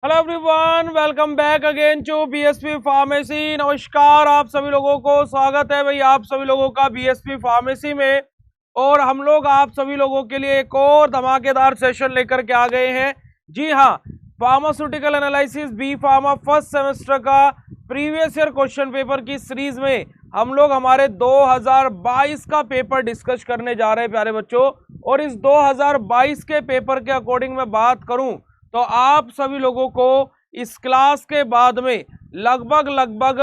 Hello everyone, welcome back again to BSP pharmacy. नमस्कार आप सभी लोगों को, स्वागत है भाई आप सभी लोगों का बीएसपी फार्मेसी में। और हम लोग आप सभी लोगों के लिए एक और धमाकेदार सेशन लेकर के आ गए हैं। जी हाँ, pharmaceutical analysis B pharma first semester का प्रीवियस ईयर क्वेश्चन पेपर की सीरीज में हम लोग हमारे 2022 का पेपर डिस्कस करने जा रहे हैं प्यारे बच्चों। और इस 2022 के पेपर के अकॉर्डिंग मैं बात करूं तो आप सभी लोगों को इस क्लास के बाद में लगभग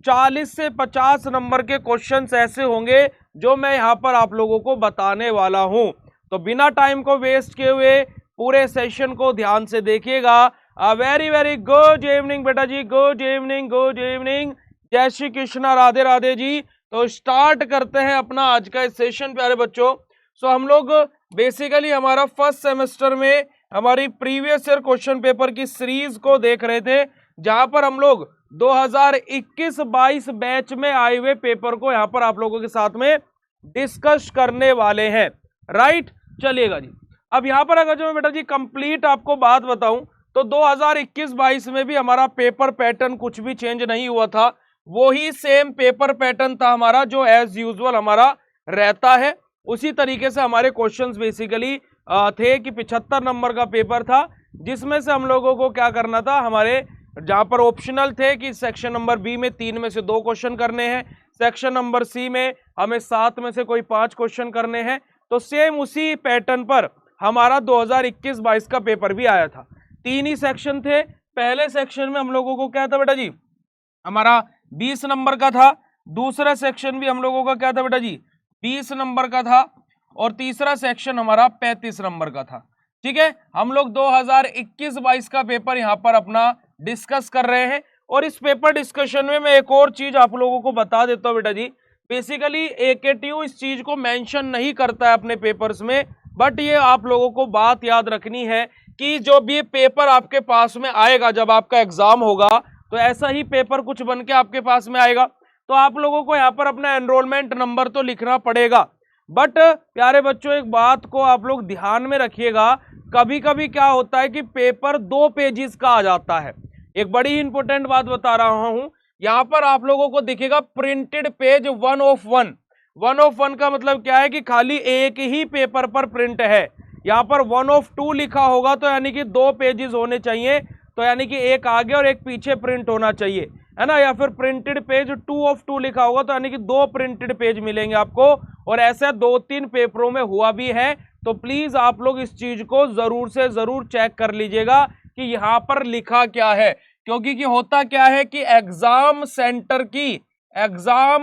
40 से 50 नंबर के क्वेश्चंस ऐसे होंगे जो मैं यहां पर आप लोगों को बताने वाला हूं। तो बिना टाइम को वेस्ट किए हुए पूरे सेशन को ध्यान से देखिएगा। वेरी वेरी गुड इवनिंग बेटा जी, गुड इवनिंग, गुड इवनिंग, जय श्री कृष्णा, राधे राधे जी। तो स्टार्ट करते हैं अपना आज का सेशन प्यारे बच्चों। सो हम लोग बेसिकली हमारा फर्स्ट सेमेस्टर में हमारी प्रीवियस ईयर क्वेश्चन पेपर की सीरीज को देख रहे थे, जहां पर हम लोग 2021-22 बैच में आए हुए पेपर को यहां पर आप लोगों के साथ में डिस्कस करने वाले हैं। राइट, चलिएगा जी। अब यहां पर अगर जो मैं बेटा जी कंप्लीट आपको बात बताऊं तो 2021-22 में भी हमारा पेपर पैटर्न कुछ भी चेंज नहीं हुआ था। वही सेम पेपर पैटर्न था हमारा जो एज यूजुअल हमारा रहता है। उसी तरीके से हमारे क्वेश्चंस बेसिकली थे कि 75 नंबर का पेपर था, जिसमें से हम लोगों को क्या करना था, हमारे जहां पर ऑप्शनल थे कि सेक्शन नंबर बी में 3 में से 2 क्वेश्चन करने हैं, सेक्शन नंबर सी में हमें 7 में से कोई 5 क्वेश्चन करने हैं। तो सेम उसी पैटर्न पर हमारा 2021-22 का पेपर भी आया था। 3 ही सेक्शन थे। पहले सेक्शन में हम लोगों को क्या था बेटा जी, हमारा 20 नंबर का था। दूसरा सेक्शन भी हम लोगों का क्या था बेटा जी, 20 नंबर का था। और तीसरा सेक्शन हमारा 35 नंबर का था। ठीक है, हम लोग 2021-22 का पेपर यहां पर अपना डिस्कस कर रहे हैं। और इस पेपर डिस्कशन में मैं एक और चीज आप लोगों को बता देता हूं बेटा जी। बेसिकली एकेटीयू इस चीज को मेंशन नहीं करता है अपने पेपर्स में, बट ये आप लोगों को बात याद रखनी है कि जो भी पेपर आपके पास में आएगा, जब आपका एग्जाम होगा तो ऐसा ही पेपर कुछ बन के आपके पास में आएगा। तो आप लोगों को यहाँ पर अपना एनरोलमेंट नंबर तो लिखना पड़ेगा। बट प्यारे बच्चों, एक बात को आप लोग ध्यान में रखिएगा, कभी कभी क्या होता है कि पेपर 2 पेजेस का आ जाता है। एक बड़ी इंपॉर्टेंट बात बता रहा हूं, यहां पर आप लोगों को दिखेगा प्रिंटेड पेज 1 ऑफ 1। 1 ऑफ 1 का मतलब क्या है कि खाली एक ही पेपर पर प्रिंट है। यहां पर 1 ऑफ 2 लिखा होगा तो यानी कि 2 पेजेस होने चाहिए, तो यानी कि एक आगे और एक पीछे प्रिंट होना चाहिए, है ना। या फिर प्रिंटेड पेज 2 ऑफ 2 लिखा होगा तो यानी कि 2 प्रिंटेड पेज मिलेंगे आपको। और ऐसे 2-3 पेपरों में हुआ भी है। तो प्लीज आप लोग इस चीज को जरूर से जरूर चेक कर लीजिएगा कि यहां पर लिखा क्या है। क्योंकि कि होता क्या है कि एग्जाम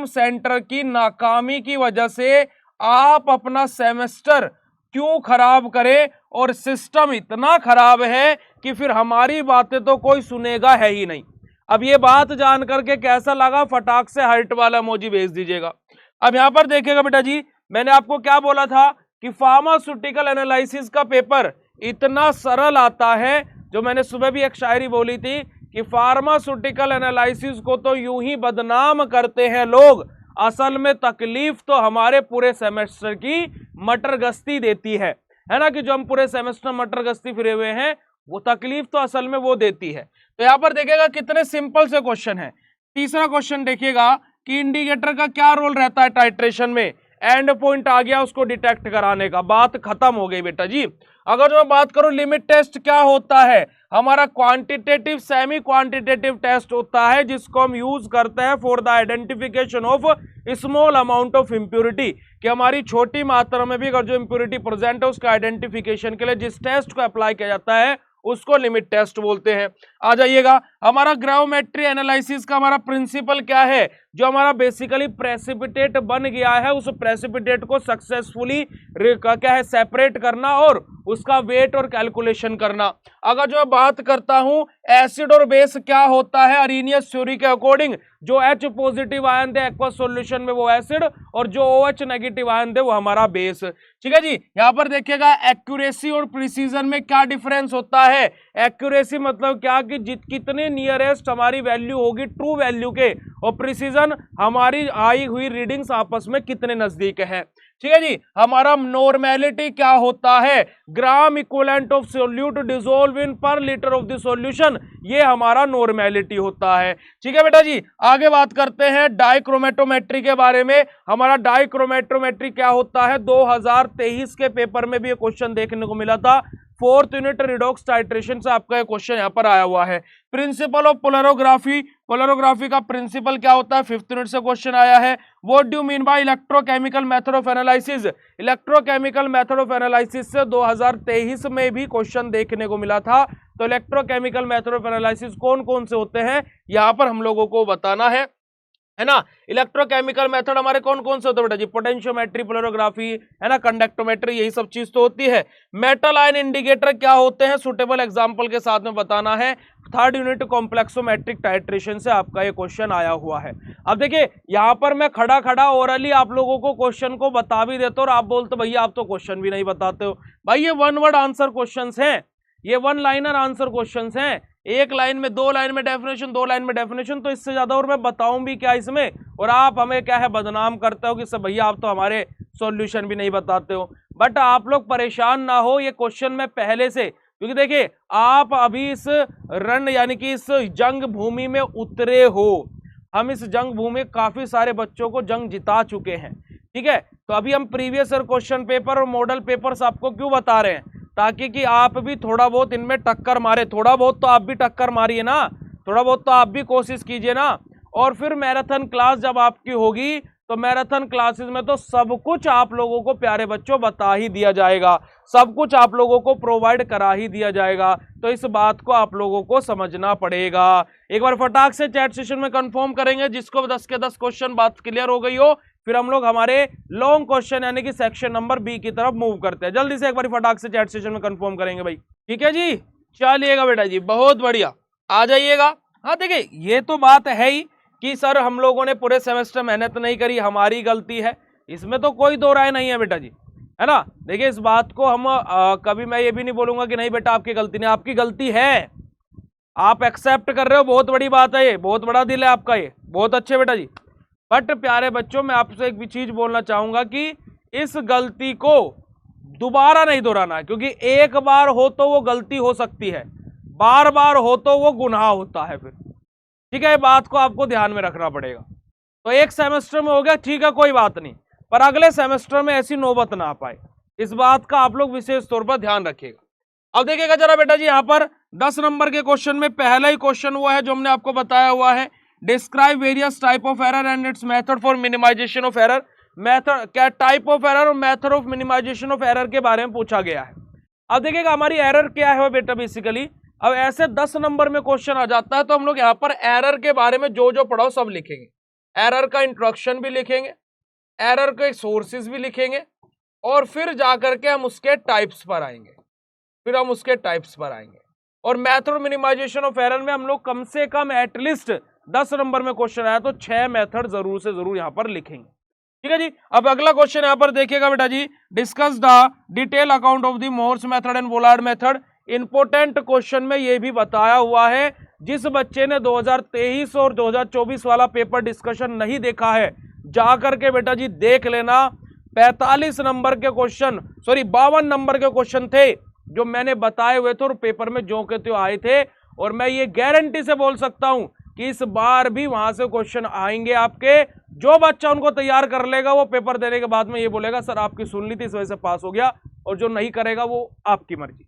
सेंटर की नाकामी की वजह से आप अपना सेमेस्टर क्यों खराब करें, और सिस्टम इतना खराब है कि फिर हमारी बातें तो कोई सुनेगा है ही नहीं। अब ये बात जान करके कैसा लगा, फटाक से हार्ट वाला इमोजी भेज दीजिएगा। अब यहां पर देखिएगा बेटा जी, मैंने आपको क्या बोला था कि फार्मास्यूटिकल एनालिसिस का पेपर इतना सरल आता है। जो मैंने सुबह भी एक शायरी बोली थी कि फार्मास्यूटिकल एनालिसिस को तो यूं ही बदनाम करते हैं लोग, असल में तकलीफ तो हमारे पूरे सेमेस्टर की मटर गश्ती देती है ना। कि जो हम पूरे सेमेस्टर मटर गश्ती फिरे हुए हैं, वो तकलीफ तो असल में वो देती है। तो यहां पर देखिएगा कितने सिंपल से क्वेश्चन है। तीसरा क्वेश्चन देखिएगा कि इंडिकेटर का क्या रोल रहता है टाइट्रेशन में। एंड पॉइंट आ गया उसको डिटेक्ट कराने का, बात खत्म हो गई बेटा जी। अगर जो मैं बात करूं लिमिट टेस्ट क्या होता है, हमारा क्वांटिटेटिव सेमी क्वांटिटेटिव टेस्ट होता है, जिसको हम यूज करते हैं for the identification of small amount of impurity. कि हमारी छोटी मात्रा में भी अगर जो इंप्योरिटी प्रेजेंट है उसका आइडेंटिफिकेशन के लिए जिस टेस्ट को अप्लाई किया जाता है उसको लिमिट टेस्ट बोलते हैं। आ जाइएगा, हमारा ग्राविमेट्री एनालिसिस का हमारा प्रिंसिपल क्या है, जो हमारा बेसिकली प्रेसिपिटेट बन गया है उस प्रेसिपिटेट को सक्सेसफुली क्या है सेपरेट करना और उसका वेट और कैलकुलेशन करना। अगर जो मैं बात करता हूं एसिड और बेस क्या होता है, अरीनियस थ्योरी के अकॉर्डिंग जो H पॉजिटिव आयन दे एक्वस सॉल्यूशन में वो एसिड, और जो OH नेगेटिव आयन दे वो हमारा बेस। ठीक है जी। यहां पर देखिएगा एक्यूरेसी और प्रिसीजन में क्या डिफरेंस होता है। एक्यूरेसी मतलब क्या कि कितने नियरेस्ट हमारी वैल्यू होगी ट्रू वैल्यू के, और प्रिसीजन हमारी आई हुई रीडिंग्स आपस में कितने नजदीक है। ठीक है जी। हमारा नॉर्मेलिटी क्या होता है, gram equivalent of solute dissolve in पर लीटर ऑफ द सॉल्यूशन, ये हमारा नॉर्मेलिटी होता है। ठीक है बेटा जी। आगे बात करते हैं डाइक्रोमेटोमेट्री के बारे में। हमारा डाइक्रोमेटोमेट्री क्या होता है, 2023 के पेपर में भी ये क्वेश्चन देखने को मिला था। 4th यूनिट रिडॉक्स टाइट्रेशन से आपका एक क्वेश्चन यहां पर आया हुआ है। प्रिंसिपल ऑफ पोलरोग्राफी, पोलरोग्राफी का प्रिंसिपल क्या होता है, 5th यूनिट से क्वेश्चन आया है। What do mean by electrochemical method of analysis, electrochemical method of analysis से 2023 में भी क्वेश्चन देखने को मिला था। तो इलेक्ट्रोकेमिकल मेथड ऑफ एनालिसिस कौन कौन से होते हैं यहां पर हम लोगों को बताना है ना। इलेक्ट्रोकेमिकल मेथड हमारे कौन कौन से होते हैं बेटा जी, पोटेंशियोमेट्री, पोलरोग्राफी, है ना, कंडक्टोमेट्री, यही सब चीज तो होती है। मेटल आयन इंडिकेटर क्या होते हैं, सुटेबल एग्जांपल के साथ में बताना है। 3rd यूनिट कॉम्प्लेक्सोमेट्रिक टाइट्रेशन से आपका ये क्वेश्चन आया हुआ है। अब देखिए यहां पर मैं खड़ा खड़ा ओरली आप लोगों को क्वेश्चन को बता भी देता हूं और आप बोलते भैया आप तो क्वेश्चन भी नहीं बताते हो। भाई ये 1 वर्ड आंसर क्वेश्चन हैं, ये 1 लाइनर आंसर क्वेश्चन हैं, 1 लाइन में 2 लाइन में डेफिनेशन, 2 लाइन में डेफिनेशन, तो इससे ज्यादा और मैं बताऊं भी क्या इसमें, और आप हमें क्या है बदनाम करते हो कि सब भैया आप तो हमारे सॉल्यूशन भी नहीं बताते हो। बट आप लोग परेशान ना हो, ये क्वेश्चन मैं पहले से, क्योंकि देखिए आप अभी इस रण यानी कि इस जंग भूमि में उतरे हो, हम इस जंग भूमि काफी सारे बच्चों को जंग जिता चुके हैं। ठीक है, तो अभी हम प्रीवियस ईयर क्वेश्चन पेपर और मॉडल पेपर्स आपको क्यों बता रहे हैं, ताकि कि आप भी थोड़ा बहुत इनमें टक्कर मारे। थोड़ा बहुत तो आप भी टक्कर मारिए ना, थोड़ा बहुत तो आप भी कोशिश कीजिए ना। और फिर मैराथन क्लास जब आपकी होगी तो मैराथन क्लासेस में तो सब कुछ आप लोगों को प्यारे बच्चों बता ही दिया जाएगा, सब कुछ आप लोगों को प्रोवाइड करा ही दिया जाएगा। तो इस बात को आप लोगों को समझना पड़ेगा। एक बार फटाक से चैट सेशन में कंफर्म करेंगे, जिसको 10 के 10 क्वेश्चन बात क्लियर हो गई हो, फिर हम लोग हमारे लॉन्ग क्वेश्चन यानी कि सेक्शन नंबर बी की तरफ मूव करते हैं। जल्दी से एक बार फटाक से चैट सेशन में कंफर्म करेंगे भाई। ठीक है जी, चलिएगा बेटा जी, बहुत बढ़िया, आ जाइएगा। हाँ देखिए ये तो बात है ही कि सर हम लोगों ने पूरे सेमेस्टर मेहनत नहीं करी, हमारी गलती है, इसमें तो कोई दो राय नहीं है बेटा जी, है ना। देखिए इस बात को हम कभी मैं ये भी नहीं बोलूंगा कि नहीं बेटा आपकी गलती नहीं, आपकी गलती है, आप एक्सेप्ट कर रहे हो, बहुत बड़ी बात है, ये बहुत बड़ा दिल है आपका, ये बहुत अच्छे बेटा जी। बट प्यारे बच्चों मैं आपसे एक भी चीज बोलना चाहूंगा कि इस गलती को दोबारा नहीं दोहराना है, क्योंकि एक बार हो तो वो गलती हो सकती है, बार बार हो तो वो गुनाह होता है फिर। ठीक है, बात को आपको ध्यान में रखना पड़ेगा। तो एक सेमेस्टर में हो गया ठीक है कोई बात नहीं, पर अगले सेमेस्टर में ऐसी नौबत ना आ पाए, इस बात का आप लोग विशेष तौर पर ध्यान रखिएगा। अब देखिएगा जरा बेटा जी, यहां पर 10 नंबर के क्वेश्चन में पहला ही क्वेश्चन हुआ है जो हमने आपको बताया हुआ है, describe various type of error and its method for minimization of error. Method क्या, टाइप ऑफ एरर और method of minimization of error के बारे में पूछा गया है। अब देखिएगा हमारी एरर क्या है बेटा बेसिकली, अब ऐसे 10 नंबर में क्वेश्चन आ जाता है तो हम लोग यहाँ पर एरर के बारे में जो जो पढ़ाओ सब लिखेंगे, एरर का इंट्रोडक्शन भी लिखेंगे, एरर के सोर्सेज भी लिखेंगे, और फिर जाकर के हम उसके टाइप्स पर आएंगे, और मेथड मिनिमाइजेशन ऑफ एरर में हम लोग कम से कम एटलीस्ट 10 नंबर में क्वेश्चन आया तो 6 मेथड जरूर से जरूर यहाँ पर लिखेंगे। ठीक है जी। अब अगला क्वेश्चन यहाँ पर देखिएगा बेटा जी, discuss the detail account of the Mohr's method and Volhard method. Important question में ये भी बताया हुआ है, जिस बच्चे ने 2023 और 2024 वाला पेपर डिस्कशन नहीं देखा है जाकर के बेटा जी देख लेना। 45 नंबर के क्वेश्चन, सॉरी 52 नंबर के क्वेश्चन थे जो मैंने बताए हुए थे और पेपर में जो के त्यों आए थे, और मैं ये गारंटी से बोल सकता हूं कि इस बार भी वहां से क्वेश्चन आएंगे आपके। जो बच्चा उनको तैयार कर लेगा वो पेपर देने के बाद में ये बोलेगा सर आपकी सुन ली थी इस वजह से पास हो गया, और जो नहीं करेगा वो आपकी मर्जी।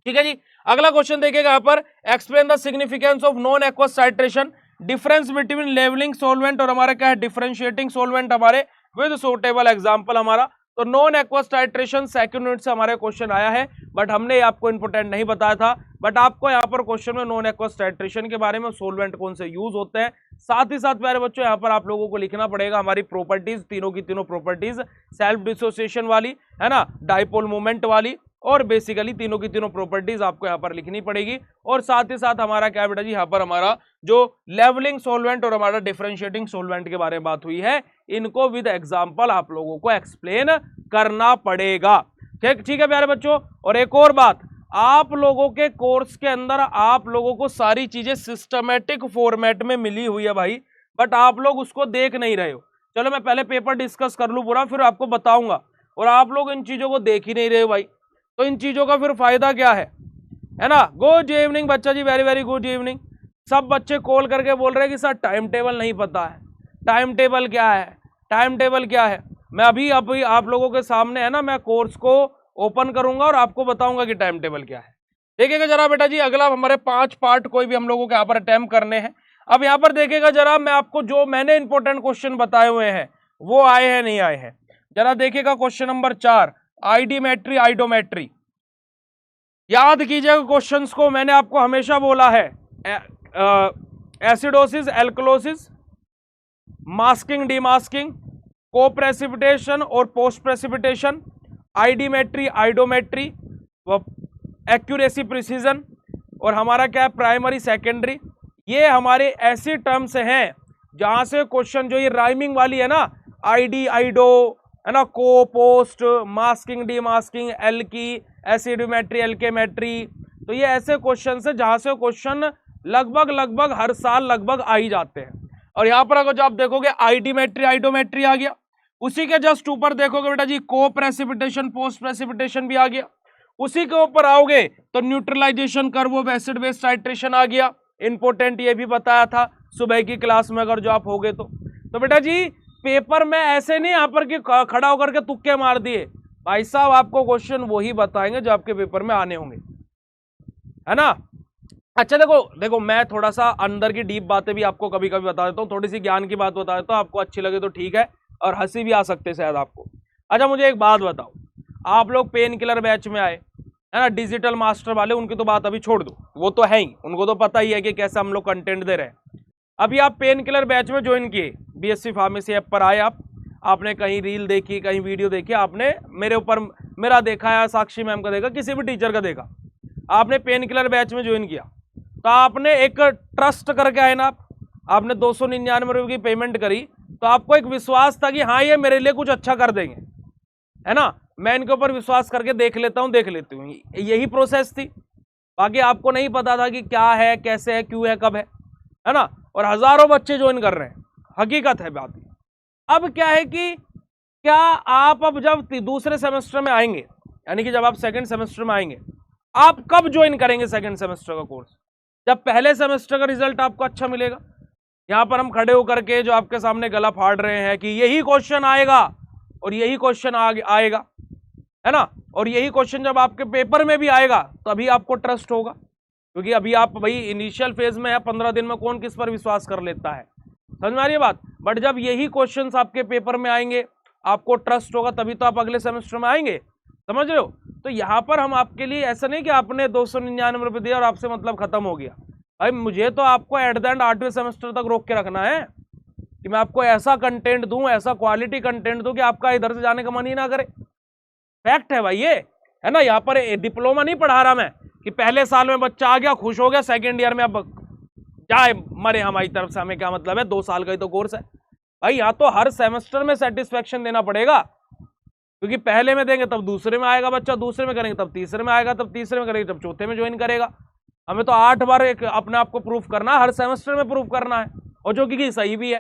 ठीक है जी। अगला क्वेश्चन देखिएगा यहाँ पर, explain the significance of non aqueous titration, difference between levelling solvent और हमारा क्या है डिफरेंशिएटिंग सोलवेंट हमारे विद सूटेबल एग्जांपल हमारा। तो non aqueous titration second unit से हमारे क्वेश्चन आया है, बट हमने आपको इंपोर्टेंट नहीं बताया था, बट आपको यहाँ पर क्वेश्चन में नॉन एक्वस टाइट्रेशन के बारे में, सोलवेंट कौन से यूज होते हैं, साथ ही साथ प्यारे बच्चों यहाँ पर आप लोगों को लिखना पड़ेगा हमारी प्रॉपर्टीज, तीनों की तीनों प्रॉपर्टीज, सेल्फ डिसोसिएशन वाली, है ना, डाइपोल मोमेंट वाली, और बेसिकली तीनों की तीनों प्रॉपर्टीज आपको यहाँ पर लिखनी पड़ेगी। और साथ ही साथ हमारा क्या बेटा जी, यहाँ पर हमारा जो लेवलिंग सोलवेंट और हमारा डिफरेंशिएटिंग सोलवेंट के बारे में बात हुई है, इनको विद एग्जांपल आप लोगों को एक्सप्लेन करना पड़ेगा। ठीक है प्यारे बच्चों। और एक और बात, आप लोगों के कोर्स के अंदर आप लोगों को सारी चीजें सिस्टमेटिक फॉर्मेट में मिली हुई है भाई। बट आप लोग उसको देख नहीं रहे हो। चलो मैं पहले पेपर डिस्कस कर लूँ पूरा, फिर आपको बताऊंगा, और आप लोग इन चीजों को देख ही नहीं रहे हो भाई, तो इन चीजों का फिर फायदा क्या है ना। गुड इवनिंग बच्चा जी, वेरी वेरी गुड इवनिंग। सब बच्चे कॉल करके बोल रहे हैं कि सर टाइम टेबल नहीं पता है, टाइम टेबल क्या है, टाइम टेबल क्या है। मैं अभी आप लोगों के सामने है ना, मैं कोर्स को ओपन करूंगा और आपको बताऊंगा कि टाइम टेबल क्या है। देखिएगा जरा बेटा जी, अगला हमारे 5 पार्ट कोई भी हम लोगों के यहाँ पर अटेम्प्ट करने हैं। अब यहाँ पर देखिएगा जरा, मैं आपको जो मैंने इंपॉर्टेंट क्वेश्चन बताए हुए हैं वो आए हैं नहीं आए हैं, जरा देखिएगा। Question number 4, आइडीमेट्री आइडोमेट्री। याद कीजिएगा क्वेश्चंस को, मैंने आपको हमेशा बोला है एसिडोसिस एल्कलोसिस, मास्किंग डीमास्किंग, को प्रेसिपिटेशन और पोस्ट प्रेसिपिटेशन, आइडीमेट्री आइडोमेट्री, एक्यूरेसी प्रिसीजन, और हमारा क्या है प्राइमरी सेकेंडरी। ये हमारे ऐसी टर्म्स हैं जहां से क्वेश्चन जो ये राइमिंग वाली है ना, आईडी आइडो है ना, को पोस्ट, मास्किंग डीमास्किंग, एल की, एसिडोमेट्री एल्केमेट्री, तो ये ऐसे क्वेश्चन है जहां से क्वेश्चन लगभग हर साल लगभग आ ही जाते हैं। और यहाँ पर अगर जो आप देखोगे आइडीमेट्री आइडोमेट्री आ गया, उसी के जस्ट ऊपर देखोगे बेटा जी को प्रेसिपिटेशन पोस्ट प्रेसिपिटेशन भी आ गया, उसी के ऊपर आओगे तो neutralisation curve of acid base titration आ गया। इंपोर्टेंट ये भी बताया था सुबह की क्लास में अगर जो आप होगे तो बेटा जी पेपर में ऐसे नहीं यहाँ पर कि खड़ा होकर के तुक्के मार दिए, भाई साहब आपको क्वेश्चन वही बताएंगे जो आपके पेपर में आने होंगे, है ना। अच्छा देखो मैं थोड़ा सा अंदर की डीप बातें भी आपको कभी कभी बता देता हूँ, थोड़ी सी ज्ञान की बात बता देता हूँ, आपको अच्छी लगे तो ठीक है, और हंसी भी आ सकते शायद आपको। अच्छा मुझे एक बात बताओ, आप लोग पेन किलर बैच में आए है ना, डिजिटल मास्टर वाले, उनकी तो बात अभी छोड़ दो, वो तो है ही, उनको तो पता ही है कि कैसे हम लोग कंटेंट दे रहे हैं। अभी आप पेन किलर बैच में ज्वाइन किए, बीएससी फार्मेसी ऐप पर आए, आपने कहीं रील देखी, कहीं वीडियो देखी, आपने मेरे ऊपर मेरा देखा या साक्षी मैम का देखा, किसी भी टीचर का देखा, आपने पेन किलर बैच में ज्वाइन किया, तो आपने एक ट्रस्ट करके आए ना, आपने 299 रुपये की पेमेंट करी, तो आपको एक विश्वास था कि हाँ ये मेरे लिए कुछ अच्छा कर देंगे, है ना, मैं इनके ऊपर विश्वास करके देख लेता हूँ, देख लेती हूँ, यही प्रोसेस थी। बाकी आपको नहीं पता था कि क्या है, कैसे है, क्यों है, कब है ना। और हजारों बच्चे ज्वाइन कर रहे हैं, हकीकत है बात। अब क्या है कि क्या आप अब जब दूसरे सेमेस्टर में आएंगे, यानी कि जब आप सेकंड सेमेस्टर में आएंगे, आप कब ज्वाइन करेंगे सेकंड सेमेस्टर का कोर्स? जब पहले सेमेस्टर का रिजल्ट आपको अच्छा मिलेगा। यहां पर हम खड़े होकर के जो आपके सामने गला फाड़ रहे हैं कि यही क्वेश्चन आएगा और यही क्वेश्चन आएगा, है ना, और यही क्वेश्चन जब आपके पेपर में भी आएगा तभी आपको ट्रस्ट होगा, क्योंकि अभी आप भाई इनिशियल फेज में है, 15 दिन में कौन किस पर विश्वास कर लेता है, समझ में आ रही है बात। बट जब यही क्वेश्चंस आपके पेपर में आएंगे, आपको ट्रस्ट होगा, तभी तो आप अगले सेमेस्टर में आएंगे, समझ रहे हो। तो यहाँ पर हम आपके लिए ऐसा नहीं कि आपने 299 रुपये दिया और आपसे मतलब खत्म हो गया। भाई मुझे तो आपको एट द एंड 8वें सेमेस्टर तक रोक के रखना है कि मैं आपको ऐसा कंटेंट दूं, ऐसा क्वालिटी कंटेंट दूं कि आपका इधर से जाने का मन ही ना करे। फैक्ट है भाई ये, है ना। यहाँ पर डिप्लोमा नहीं पढ़ा रहा मैं कि पहले साल में बच्चा आ गया खुश हो गया, सेकेंड ईयर में अब जाए मरे हमारी तरफ से, हमें क्या मतलब है, 2 साल का ही तो कोर्स है। भाई यहाँ तो हर सेमेस्टर में सेटिस्फेक्शन देना पड़ेगा, क्योंकि पहले में देंगे तब दूसरे में आएगा बच्चा, दूसरे में करेंगे तब तीसरे में आएगा, तब तीसरे में करेंगे तब चौथे में ज्वाइन करेगा। हमें तो 8 बार एक अपने आप को प्रूफ करना है, हर सेमेस्टर में प्रूफ करना है, और जो कि सही भी है।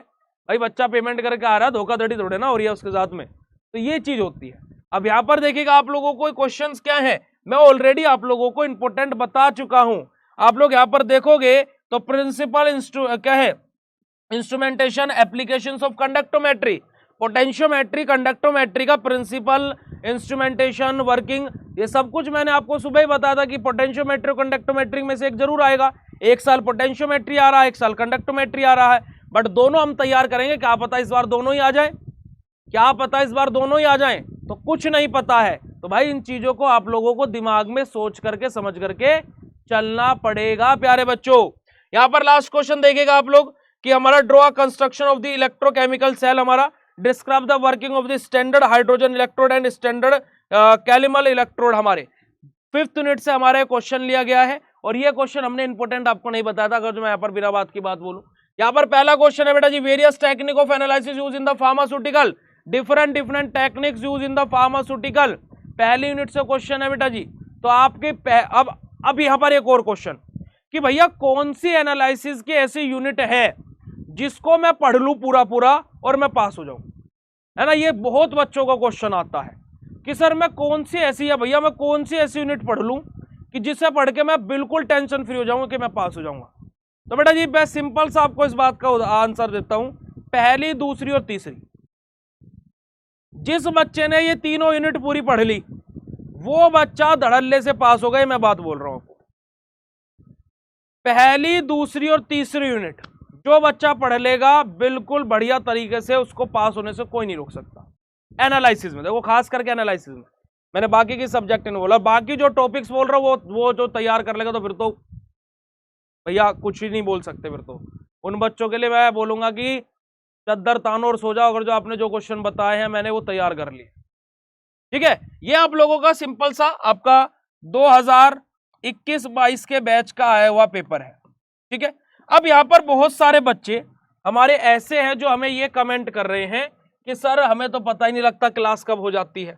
भाई बच्चा पेमेंट करके आ रहा है, धोखाधड़ी थोड़े ना हो रही है उसके साथ में, तो ये चीज होती है। अब यहाँ पर देखिएगा आप लोगों को क्वेश्चंस क्या है, मैं ऑलरेडी आप लोगों को इंपोर्टेंट बता चुका हूं। आप लोग यहाँ पर देखोगे तो प्रिंसिपल क्या है, इंस्ट्रूमेंटेशन एप्लीकेशंस ऑफ कंडक्टोमेट्री, पोटेंशियोमेट्री, कंडक्टोमेट्री का प्रिंसिपल, इंस्ट्रूमेंटेशन, वर्किंग, ये सब कुछ मैंने आपको सुबह ही बताया था कि पोटेंशियोमेट्री कंडक्टोमेट्री में से एक जरूर आएगा। एक साल पोटेंशियोमेट्री आ रहा है, एक साल कंडक्टोमेट्री आ रहा है, बट दोनों हम तैयार करेंगे। क्या पता इस बार दोनों ही आ जाए, क्या पता इस बार दोनों ही आ जाएं, तो कुछ नहीं पता है। तो भाई इन चीजों को आप लोगों को दिमाग में सोच करके समझ करके चलना पड़ेगा प्यारे बच्चों। यहां पर लास्ट क्वेश्चन देखिएगा आप लोग कि हमारा draw construction of the electrochemical cell, हमारा describe the working of the standard hydrogen electrode and standard calomel electrode. हमारे 5th यूनिट से हमारे क्वेश्चन लिया गया है, और ये क्वेश्चन हमने इंपोर्टेंट आपको नहीं बताया था, अगर जो मैं यहाँ पर बिना बात की बात बोलूं। यहाँ पर पहला क्वेश्चन है बेटा जी, various technique of analysis use in the pharmaceutical, different techniques use in the pharmaceutical. पहली यूनिट से क्वेश्चन है बेटा जी। तो आपके अब यहाँ पर एक और क्वेश्चन कि भैया कौन सी एनालिसिस की ऐसी यूनिट है जिसको मैं पढ़ लूं पूरा पूरा और मैं पास हो जाऊं, है ना। ये बहुत बच्चों का क्वेश्चन आता है कि सर मैं कौन सी ऐसी, या भैया मैं कौन सी ऐसी यूनिट पढ़ लूं कि जिससे पढ़ के मैं बिल्कुल टेंशन फ्री हो जाऊंगा कि मैं पास हो जाऊंगा। तो बेटा जी मैं सिंपल सा आपको इस बात का आंसर देता हूं, पहली, दूसरी और तीसरी। जिस बच्चे ने ये तीनों यूनिट पूरी पढ़ ली वो बच्चा धड़ल्ले से पास हो गए, मैं बात बोल रहा हूं आपको। पहली, दूसरी और तीसरी यूनिट जो बच्चा पढ़ लेगा बिल्कुल बढ़िया तरीके से, उसको पास होने से कोई नहीं रोक सकता। एनालिसिस में देखो, खास करके एनालिसिस में, मैंने बाकी की सब्जेक्ट नहीं बोला, बाकी जो टॉपिक्स बोल रहा हूं वो जो तैयार कर लेगा तो फिर तो भैया कुछ ही नहीं बोल सकते। फिर तो उन बच्चों के लिए मैं बोलूंगा कि चद्दर तानो और सो जाओ, अगर जो आपने जो क्वेश्चन बताए हैं मैंने वो तैयार कर लिए। ठीक है, ये आप लोगों का सिंपल सा आपका 2021-22 के बैच का आया हुआ पेपर है। ठीक है, अब यहां पर बहुत सारे बच्चे हमारे ऐसे हैं जो हमें ये कमेंट कर रहे हैं कि सर हमें तो पता ही नहीं लगता क्लास कब हो जाती है।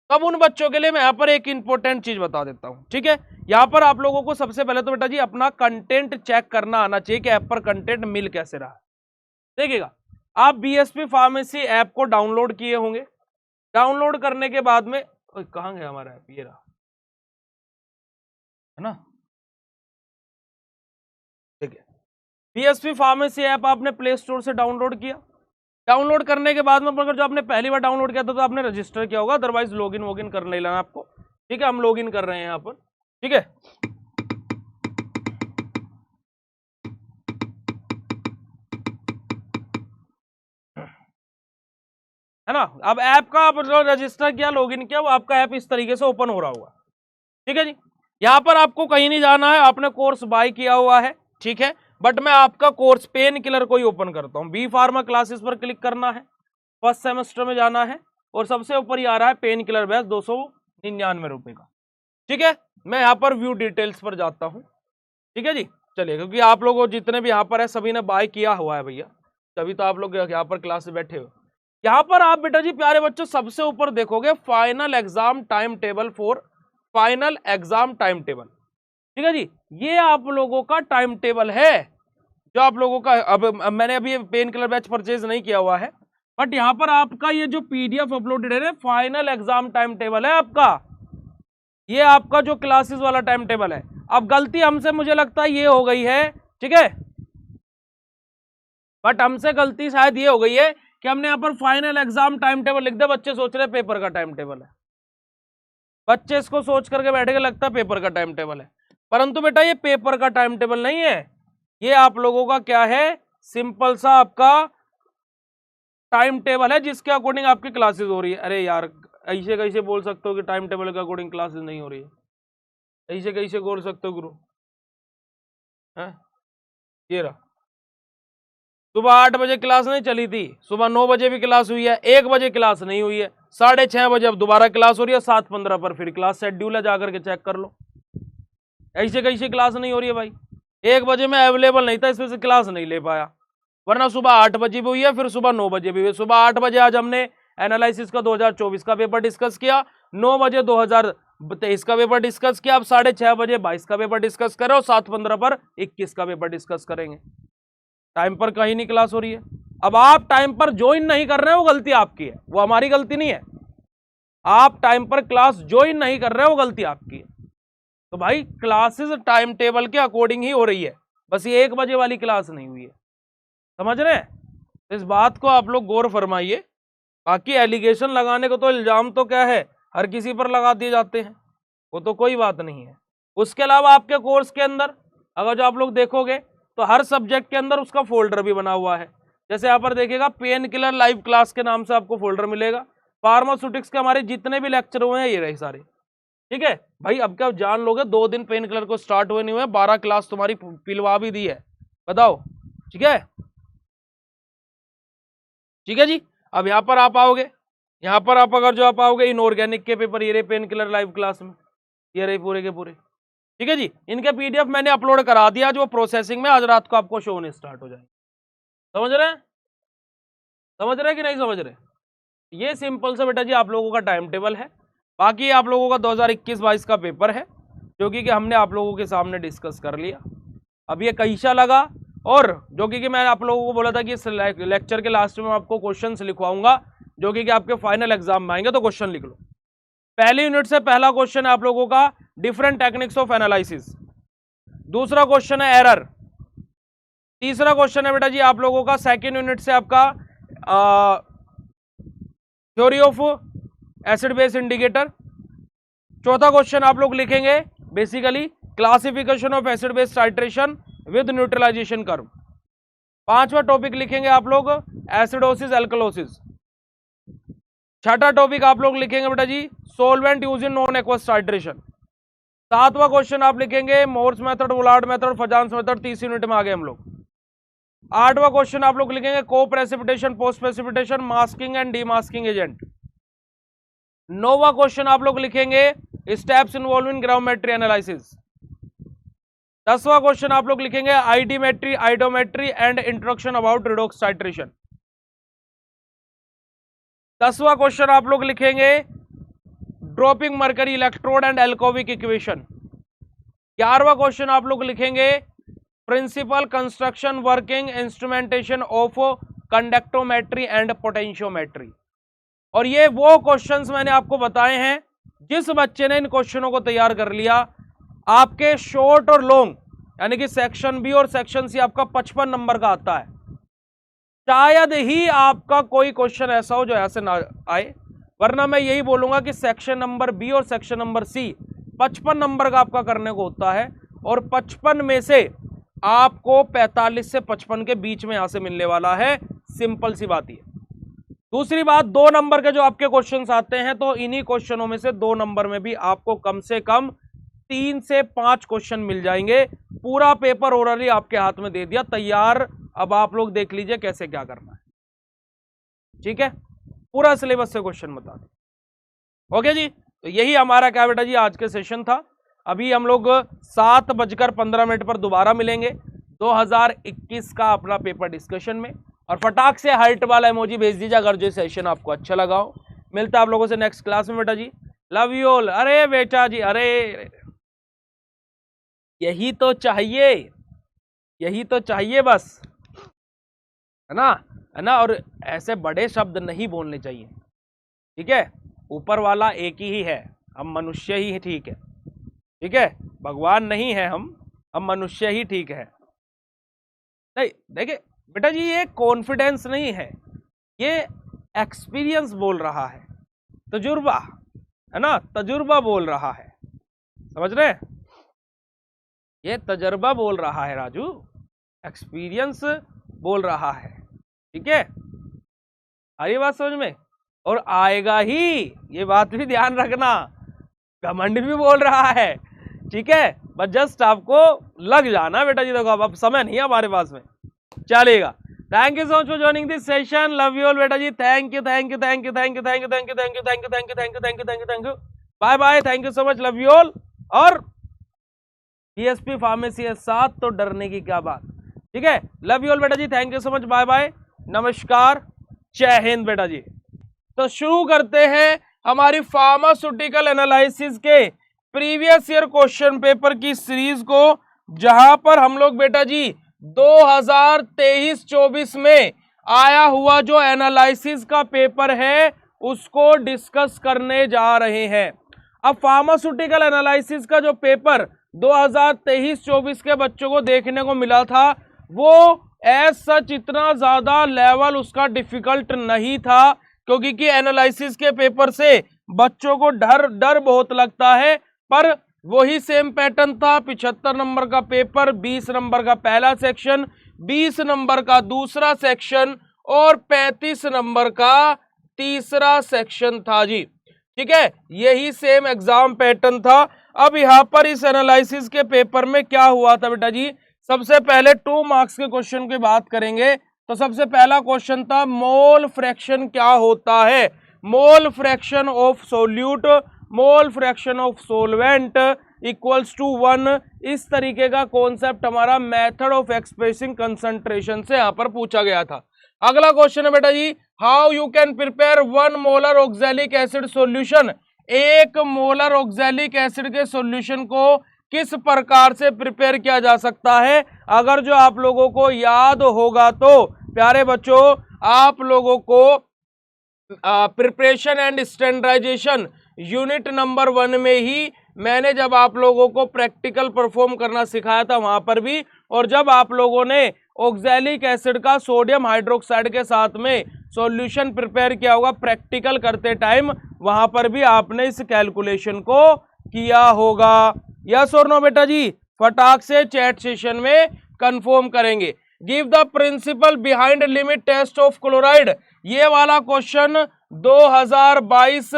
तब उन बच्चों के लिए मैं यहां पर एक इंपॉर्टेंट चीज बता देता हूं। ठीक है, यहां पर आप लोगों को सबसे पहले तो बेटा जी अपना कंटेंट चेक करना आना चाहिए कि ऐप पर कंटेंट मिल कैसे रहा है। देखिएगा, आप बीएसपी फार्मेसी ऐप को डाउनलोड किए होंगे। डाउनलोड करने के बाद में कहां गया हमारा ऐप, ये रहा, है ना। ठीक है, बीएसपी फार्मेसी ऐप आपने प्ले स्टोर से डाउनलोड किया। डाउनलोड करने के बाद में अगर जो आपने पहली बार डाउनलोड किया था तो आपने रजिस्टर किया होगा, अदरवाइज लॉगिन वोगिन कर लेना आपको। ठीक है, हम लॉगिन कर रहे हैं यहाँ पर। ठीक है, है ना। अब ऐप का आप जो रजिस्टर किया, लॉगिन किया, वो आपका ऐप इस तरीके से ओपन हो रहा होगा। ठीक है जी, यहाँ पर आपको कहीं नहीं जाना है, आपने कोर्स बाय किया हुआ है। ठीक है, बट मैं आपका कोर्स पेन किलर को ही ओपन करता हूँ। बी फार्मा क्लासेस पर क्लिक करना है, फर्स्ट सेमेस्टर में जाना है और सबसे ऊपर ही आ रहा है पेन किलर बैच 299 रुपए का। ठीक है, मैं यहाँ पर व्यू डिटेल्स पर जाता हूँ। ठीक है जी, चलिए, क्योंकि आप लोग जितने भी यहाँ पर है सभी ने बाय किया हुआ है भैया, तभी तो आप लोग यहाँ पर क्लास में बैठे हो। यहाँ पर आप बेटा जी प्यारे बच्चों सबसे ऊपर देखोगे final exam time table for final exam time table. ठीक है जी, ये आप लोगों का टाइम टेबल है जो आप लोगों का, अब मैंने अभी पेन किलर बैच परचेज नहीं किया हुआ है, बट यहाँ पर आपका ये जो पीडीएफ अपलोडेड है फाइनल एग्जाम टाइम टेबल है आपका, ये आपका जो क्लासेस वाला टाइम टेबल है। अब गलती हमसे मुझे लगता है ये हो गई है, ठीक है, बट हमसे गलती शायद ये हो गई है कि हमने यहाँ पर फाइनल एग्जाम टाइम टेबल लिख दिया। बच्चे सोच रहे पेपर का टाइम टेबल है, बच्चे इसको सोच करके बैठे लगता है पेपर का टाइम टेबल है, परंतु बेटा ये पेपर का टाइम टेबल नहीं है। ये आप लोगों का क्या है, सिंपल सा आपका टाइम टेबल है जिसके अकॉर्डिंग आपकी क्लासेस हो रही है। अरे यार, ऐसे कैसे बोल सकते हो कि टाइम टेबल के अकॉर्डिंग क्लासेस नहीं हो रही है, ऐसे कैसे बोल सकते हो गुरु, है। ये रहा, सुबह 8 बजे क्लास नहीं चली थी, सुबह 9 बजे भी क्लास हुई है, 1 बजे क्लास नहीं हुई है, 6:30 बजे अब दोबारा क्लास हो रही है, 7:15 पर फिर क्लास शेड्यूल है, जाकर के चेक कर लो। ऐसे कैसे क्लास नहीं हो रही है भाई, 1 बजे में अवेलेबल नहीं था इसमें से क्लास नहीं ले पाया, वरना सुबह 8 बजे भी हुई है, फिर सुबह 9 बजे भी हुई। सुबह 8 बजे आज हमने एनालिसिस का 2024 का पेपर डिस्कस किया, 9 बजे 2023 का पेपर डिस्कस किया, अब 6:30 बजे 22 का पेपर डिस्कस करें और 7:15 पर 21 का पेपर डिस्कस करेंगे। टाइम पर कहीं नहीं क्लास हो रही है। अब आप टाइम पर ज्वाइन नहीं कर रहे हो, वो गलती आपकी है, वो हमारी गलती नहीं है। आप टाइम पर क्लास ज्वाइन नहीं कर रहे हो, वो गलती आपकी है। तो भाई क्लासेस टाइम टेबल के अकॉर्डिंग ही हो रही है, बस ये 1 बजे वाली क्लास नहीं हुई है, समझ रहे हैं। इस बात को आप लोग गौर फरमाइए। बाकी एलिगेशन लगाने को तो, इल्जाम तो क्या है हर किसी पर लगा दिए जाते हैं, वो तो कोई बात नहीं है। उसके अलावा आपके कोर्स के अंदर अगर जो आप लोग देखोगे तो हर सब्जेक्ट के अंदर उसका फोल्डर भी बना हुआ है। जैसे यहाँ पर देखिएगा पेन किलर लाइव क्लास के नाम से आपको फोल्डर मिलेगा। फार्मास्यूटिक्स के हमारे जितने भी लेक्चर हुए हैं ये रहे सारे। ठीक है भाई, अब क्या जान लोगे, 2 दिन पेन किलर को स्टार्ट हुए नहीं हुए, 12 क्लास तुम्हारी पिलवा भी दी है, बताओ। ठीक है, ठीक है जी। अब यहाँ पर आप आओगे, यहाँ पर आप अगर जो आप आओगे इनऑर्गेनिक के पेपर, ये रहे पेन किलर लाइव क्लास में, ये रहे पूरे के पूरे। ठीक है जी, इनके पीडीएफ मैंने अपलोड करा दिया, जो प्रोसेसिंग में, आज रात को आपको शो होने स्टार्ट हो जाए। समझ रहे हैं, समझ रहे हैं कि नहीं समझ रहे। ये सिंपल सा बेटा जी आप लोगों का टाइम टेबल है। बाकी आप लोगों का 2021-22 का पेपर है जो कि हमने आप लोगों के सामने डिस्कस कर लिया। अब ये कैसा लगा और जो कि मैंने आप लोगों को बोला था कि इस लेक्चर के लास्ट में आपको क्वेश्चंस लिखवाऊंगा जो कि आपके फाइनल एग्जाम में आएंगे, तो क्वेश्चन लिख लो। पहली यूनिट से पहला क्वेश्चन है आप लोगों का डिफरेंट टेक्निक्स ऑफ एनालिसिस, दूसरा क्वेश्चन है एरर, तीसरा क्वेश्चन है बेटा जी आप लोगों का सेकेंड यूनिट से आपका theory of acid base indicator, चौथा क्वेश्चन आप लोग लिखेंगे basically classification of acid base titration with neutralization curve, पांचवा टॉपिक लिखेंगे आप लोग एसिडोसिस एल्कलोसिस, छठा टॉपिक आप लोग लिखेंगे बेटा जी solvent use in non aqueous titration, सातवां क्वेश्चन आप लिखेंगे Mohr's method, Volhard method, Fajans method, तीसरी यूनिट में आ गए हम लोग। आठवां क्वेश्चन आप लोग लिखेंगे को precipitation, post precipitation, masking and demasking agent. नौवां क्वेश्चन आप लोग लिखेंगे steps involve in gravimetry analysis. दसवां क्वेश्चन आप लोग लिखेंगे iodimetry, iodometry and introduction about redox titration. 10वां क्वेश्चन आप लोग लिखेंगे dropping mercury electrode and Ilkovic equation. 11वां क्वेश्चन आप लोग लिखेंगे principle construction working instrumentation of conductometry and potentiometry. और ये वो क्वेश्चंस मैंने आपको बताए हैं, जिस बच्चे ने इन क्वेश्चनों को तैयार कर लिया आपके शॉर्ट और लॉन्ग यानी कि सेक्शन बी और सेक्शन सी आपका 55 नंबर का आता है। शायद ही आपका कोई क्वेश्चन ऐसा हो जो ऐसे ना आए, वरना मैं यही बोलूंगा कि सेक्शन नंबर बी और सेक्शन नंबर सी 55 नंबर का आपका करने को होता है, और 55 में से आपको 45 से 55 के बीच में यहां से मिलने वाला है, सिंपल सी बात है। दूसरी बात 2 नंबर के जो आपके क्वेश्चंस आते हैं तो इन्हीं क्वेश्चनों में से 2 नंबर में भी आपको कम से कम 3 से 5 क्वेश्चन मिल जाएंगे। पूरा पेपर ओरली आपके हाथ में दे दिया तैयार, अब आप लोग देख लीजिए कैसे क्या करना है, ठीक है। पूरा सिलेबस से क्वेश्चन बता दें। ओके जी, तो यही हमारा क्या बेटा जी आज के सेशन था। अभी हम लोग 7:15 पर दोबारा मिलेंगे 2021 का अपना पेपर डिस्कशन में, और फटाक से हार्ट वाला इमोजी भेज दीजिए अगर जो सेशन आपको अच्छा लगा हो। मिलता है आप लोगों से नेक्स्ट क्लास में बेटा जी, लव यू ऑल। अरे बेटा जी, अरे यही तो चाहिए, यही तो चाहिए बस, है ना, है ना। और ऐसे बड़े शब्द नहीं बोलने चाहिए, ठीक है। ऊपर वाला एक ही है, हम मनुष्य ही ठीक है, ठीक है। भगवान नहीं है हम मनुष्य ही ठीक है। नहीं देखिए बेटा जी, ये कॉन्फिडेंस नहीं है, ये एक्सपीरियंस बोल रहा है, तजुर्बा, है ना, तजुर्बा बोल रहा है, समझ रहे हैं। ये तजर्बा बोल रहा है राजू, एक्सपीरियंस बोल रहा है, ठीक है। आ रही बात समझ में, और आएगा ही, ये बात भी ध्यान रखना। घमंड भी बोल रहा है, ठीक है। बस जस्ट आपको लग जाना बेटा जी। देखो अब समय नहीं है हमारे पास में, चलेगा। Thank you so much for joining this session, love you all बेटा जी। Thank you thank you thank you thank you thank you thank you thank you thank you thank you thank you thank you thank you thank you bye bye, thank you so much, love you all. और BSP pharmacy है साथ, तो डरने की क्या बात, ठीक है। लव यू ऑल बेटा जी, thank you so much, bye bye, नमस्कार, जय हिंद बेटा जी। तो शुरू करते हैं हमारी फार्मास्यूटिकल एनालिसिस के प्रीवियस ईयर क्वेश्चन पेपर की सीरीज को, जहां पर हम लोग बेटा जी 2023-24 में आया हुआ जो एनालिसिस का पेपर है उसको डिस्कस करने जा रहे हैं। अब फार्मास्यूटिकल एनालिसिस का जो पेपर 2023-24 के बच्चों को देखने को मिला था, वो एज सच इतना ज्यादा लेवल उसका डिफिकल्ट नहीं था, क्योंकि कि एनालिसिस के पेपर से बच्चों को डर बहुत लगता है। पर वही सेम पैटर्न था, 75 नंबर का पेपर, 20 नंबर का पहला सेक्शन, 20 नंबर का दूसरा सेक्शन और 35 नंबर का तीसरा सेक्शन था जी, ठीक है। यही सेम एग्जाम पैटर्न था। अब यहाँ पर इस एनालिसिस के पेपर में क्या हुआ था बेटा जी, सबसे पहले 2 मार्क्स के क्वेश्चन की बात करेंगे। तो सबसे पहला क्वेश्चन था मोल फ्रैक्शन क्या होता है, mole fraction of solute, mole fraction of solvent equals to 1। इस तरीके का कॉन्सेप्ट हमारा मेथड ऑफ एक्सप्रेसिंग कंसंट्रेशन से यहां पर पूछा गया था। अगला क्वेश्चन है बेटा जी, how you can prepare 1 molar oxalic acid solution. 1 molar oxalic acid के सॉल्यूशन को किस प्रकार से प्रिपेयर किया जा सकता है। अगर जो आप लोगों को याद होगा तो प्यारे बच्चों, आप लोगों को preparation and standardization unit number 1 में ही मैंने जब आप लोगों को प्रैक्टिकल परफॉर्म करना सिखाया था वहां पर भी, और जब आप लोगों ने ऑक्सैलिक एसिड का सोडियम हाइड्रोक्साइड के साथ में सॉल्यूशन प्रिपेयर किया होगा प्रैक्टिकल करते टाइम, वहां पर भी आपने इस कैलकुलेशन को किया होगा। यस और नो बेटा जी, फटाक से चैट सेशन में कंफर्म करेंगे। Give the principle behind limit test of chloride, ये वाला क्वेश्चन 2022,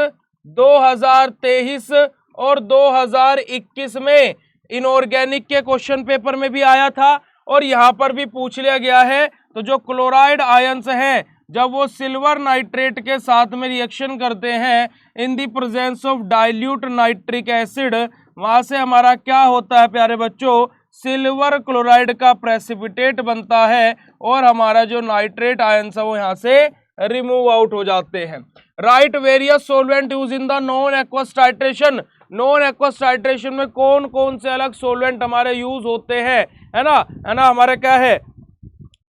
2023 और 2021 में इनऑर्गेनिक के क्वेश्चन पेपर में भी आया था और यहां पर भी पूछ लिया गया है। तो जो क्लोराइड आयंस हैं जब वो सिल्वर नाइट्रेट के साथ में रिएक्शन करते हैं in the presence of dilute nitric acid, वहां से हमारा क्या होता है प्यारे बच्चों, सिल्वर क्लोराइड का प्रेसिपिटेट बनता है और हमारा जो नाइट्रेट आयंस है वो यहाँ से रिमूव आउट हो जाते हैं। Right various solvent use in the non aqueous titration, non aqueous titration में कौन कौन से अलग सोलवेंट हमारे यूज होते हैं, है ना, हमारे क्या है,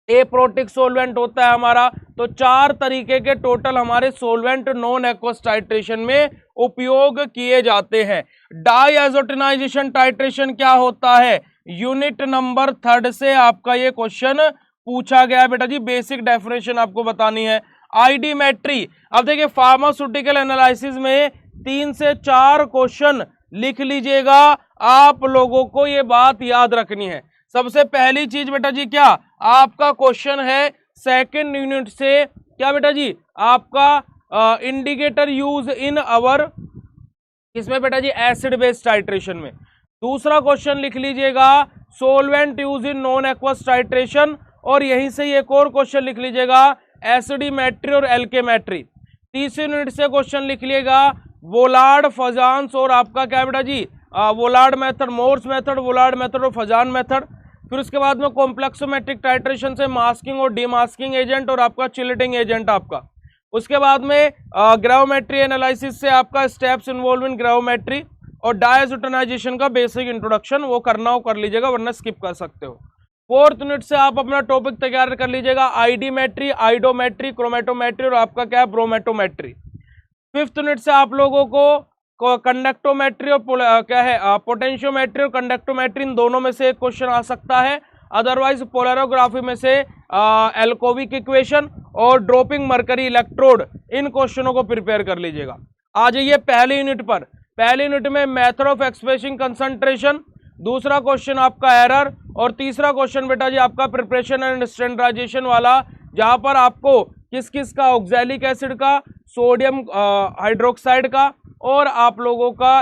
एप्रोटिक सोलवेंट होता है हमारा। तो 4 तरीके के टोटल हमारे सोलवेंट नॉन एक्वस टाइट्रेशन में उपयोग किए जाते हैं। डाईएज़ोटेनाइजेशन टाइट्रेशन क्या होता है, यूनिट नंबर 3 से आपका ये क्वेश्चन पूछा गया है बेटा जी, बेसिक डेफिनेशन आपको बतानी है। आईडीमेट्री, अब देखिए फार्मास्यूटिकल एनालिसिस में 3 से 4 क्वेश्चन लिख लीजिएगा, आप लोगों को ये बात याद रखनी है। सबसे पहली चीज बेटा जी क्या आपका क्वेश्चन है सेकंड यूनिट से, क्या बेटा जी आपका इंडिकेटर यूज इन अवर, इसमें बेटा जी एसिड बेस टाइट्रेशन में। दूसरा क्वेश्चन लिख लीजिएगा solvent use in non aqueous titration, और यहीं से एक और क्वेश्चन लिख लीजिएगा एसिडीमेट्री और एल्केमेट्री। तीसरे यूनिट से क्वेश्चन लिख लीजिएगा वोलार्ड, फजान्स और आपका क्या बेटा जी वोलार्ड method, Mohr's method, Volhard method और फजान मेथड। फिर उसके बाद में कॉम्प्लेक्सोमेट्रिक टाइट्रेशन से मास्किंग और डीमास्किंग एजेंट और आपका चिल्टिंग एजेंट आपका। उसके बाद में ग्रेविमेट्री एनालिसिस से आपका स्टेप्स इन्वॉल्व इन ग्रेविमेट्री, और डायज़ोटेनाइजेशन का बेसिक इंट्रोडक्शन वो करना हो कर लीजिएगा वरना स्किप कर सकते हो। 4th यूनिट से आप अपना टॉपिक तैयार कर लीजिएगा आईडीमेट्री, आइडोमेट्री, क्रोमेटोमेट्री और आपका क्या है ब्रोमेटोमेट्री। 5th यूनिट से आप लोगों को कंडक्टोमेट्री और क्या है पोटेंशियोमेट्री और कंडक्टोमेट्री, इन दोनों में से एक क्वेश्चन आ सकता है। अदरवाइज पोलैरोग्राफी में से एल्कोविक इक्वेशन और ड्रॉपिंग मरकरी इलेक्ट्रोड, इन क्वेश्चनों को प्रिपेयर कर लीजिएगा। आ जाइए पहले यूनिट पर। पहले यूनिट में मेथड ऑफ एक्सप्रेसिंग कंसंट्रेशन, दूसरा क्वेश्चन आपका एरर, और तीसरा क्वेश्चन बेटा जी आपका प्रिपरेशन एंड स्टैंडर्डाइजेशन वाला, जहां पर आपको किस किस का, ऑक्सैलिक एसिड का, सोडियम हाइड्रोक्साइड का, और आप लोगों का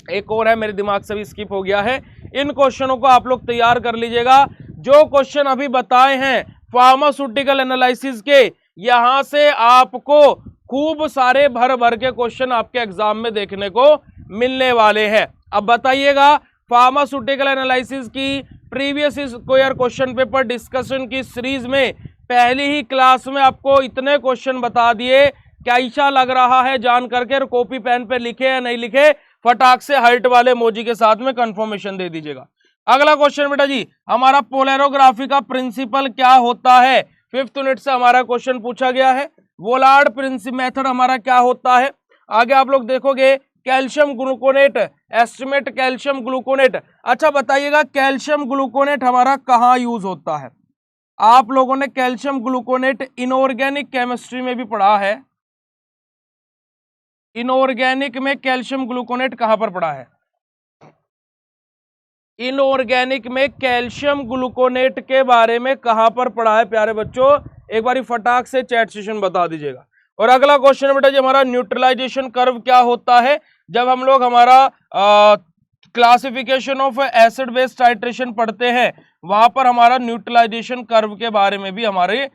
एक और है मेरे दिमाग से भी स्किप हो गया है। इन क्वेश्चनों को आप लोग तैयार कर लीजिएगा। जो क्वेश्चन अभी बताए हैं फार्मास्यूटिकल एनालिसिस के, यहां से आपको खूब सारे भर भर के क्वेश्चन आपके एग्जाम में देखने को मिलने वाले हैं। अब बताइएगा फार्मास्यूटिकल एनालिसिस की previous square question paper discussion की सीरीज में पहली ही क्लास में आपको इतने क्वेश्चन बता दिए, कैसा लग रहा है जान करके, कॉपी पेन पे लिखे या नहीं लिखे, फटाक से हाइट वाले मोजी के साथ में कंफर्मेशन दे दीजिएगा। अगला क्वेश्चन बेटा जी हमारा पोलैरोग्राफी का प्रिंसिपल क्या होता है, 5th यूनिट से हमारा क्वेश्चन पूछा गया है। वोलार्ड प्रिंसिपल मेथड हमारा क्या होता है, आगे आप लोग देखोगे calcium gluconate, estimate calcium gluconate. अच्छा बताइएगा कैल्शियम ग्लूकोनेट हमारा कहाँ यूज होता है, आप लोगों ने कैल्शियम ग्लूकोनेट इनऑर्गेनिक केमिस्ट्री में भी पढ़ा है। इनऑर्गेनिक में कैल्शियम ग्लूकोनेट कहां पर पढ़ा है, इनऑर्गेनिक में कैल्शियम ग्लूकोनेट के बारे में कहां पर पढ़ा है प्यारे बच्चों, एक बारी फटाक से चैट सेशन बता दीजिएगा। और अगला क्वेश्चन बेटा जी हमारा न्यूट्रलाइजेशन कर्व क्या होता है, जब हम लोग हमारा classification of acid base titration पढ़ते हैं वहां पर हमारा न्यूट्रलाइजेशन कर्व के बारे में भी हमारे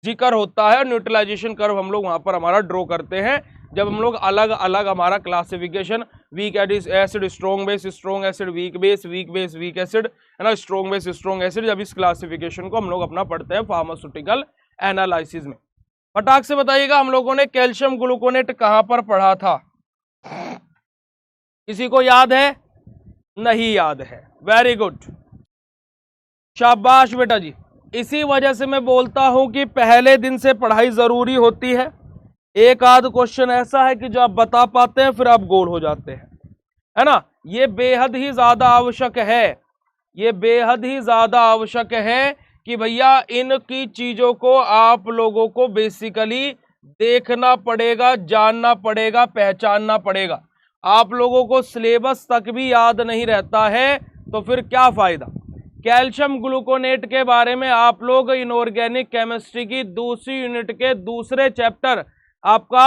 जिक्र होता है। और न्यूट्रलाइजेशन कर्व हम लोग वहां पर हमारा ड्रॉ करते हैं जब हम लोग अलग अलग हमारा classification weak acid, strong base, strong acid, weak base, weak acid, है ना, स्ट्रॉन्ग बेस, स्ट्रॉन्ग एसिड, जब इस क्लासिफिकेशन को हम लोग अपना पढ़ते हैं फार्मास्यूटिकल एनालिसिस में। फटाक से बताइएगा हम लोगों ने कैल्शियम ग्लूकोनेट कहां पर पढ़ा था, किसी को याद है? नहीं याद है। वेरी गुड, शाबाश बेटा जी। इसी वजह से मैं बोलता हूं कि पहले दिन से पढ़ाई जरूरी होती है। एक आध क्वेश्चन ऐसा है कि जो आप बता पाते हैं फिर आप गोल हो जाते हैं, है ना। ये बेहद ही ज्यादा आवश्यक है, ये बेहद ही ज्यादा आवश्यक है कि भैया इनकी चीजों को आप लोगों को बेसिकली देखना पड़ेगा, जानना पड़ेगा, पहचानना पड़ेगा। आप लोगों को सिलेबस तक भी याद नहीं रहता है तो फिर क्या फायदा। कैल्शियम ग्लूकोनेट के बारे में आप लोग इनऑर्गेनिक केमिस्ट्री की दूसरी यूनिट के दूसरे चैप्टर आपका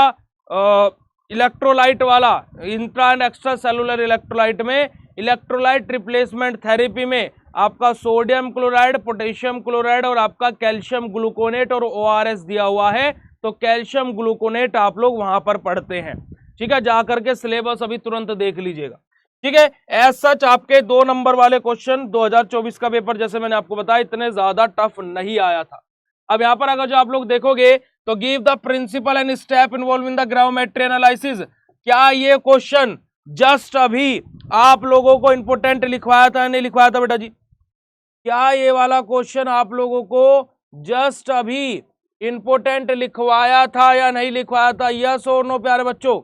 इलेक्ट्रोलाइट वाला, intra and extra cellular electrolyte में, इलेक्ट्रोलाइट रिप्लेसमेंट थेरेपी में आपका सोडियम क्लोराइड, पोटेशियम क्लोराइड और आपका कैल्शियम ग्लूकोनेट और ORS दिया हुआ है। तो कैल्शियम ग्लूकोनेट आप लोग वहां पर पढ़ते हैं, ठीक है। जाकर के सिलेबस अभी तुरंत देख लीजिएगा, ठीक है। एज सच आपके 2 नंबर वाले क्वेश्चन 2024 का पेपर जैसे मैंने आपको बताया इतने ज्यादा टफ नहीं आया था। अब यहां पर अगर जो आप लोग देखोगे तो give the principle and step involve in the gravimetry analysis, क्या ये क्वेश्चन जस्ट अभी आप लोगों को इंपोर्टेंट लिखवाया था या नहीं लिखवाया था बेटा जी? क्या ये वाला क्वेश्चन आप लोगों को जस्ट अभी इंपोर्टेंट लिखवाया था या नहीं लिखवाया था? यस और नो प्यारे बच्चों,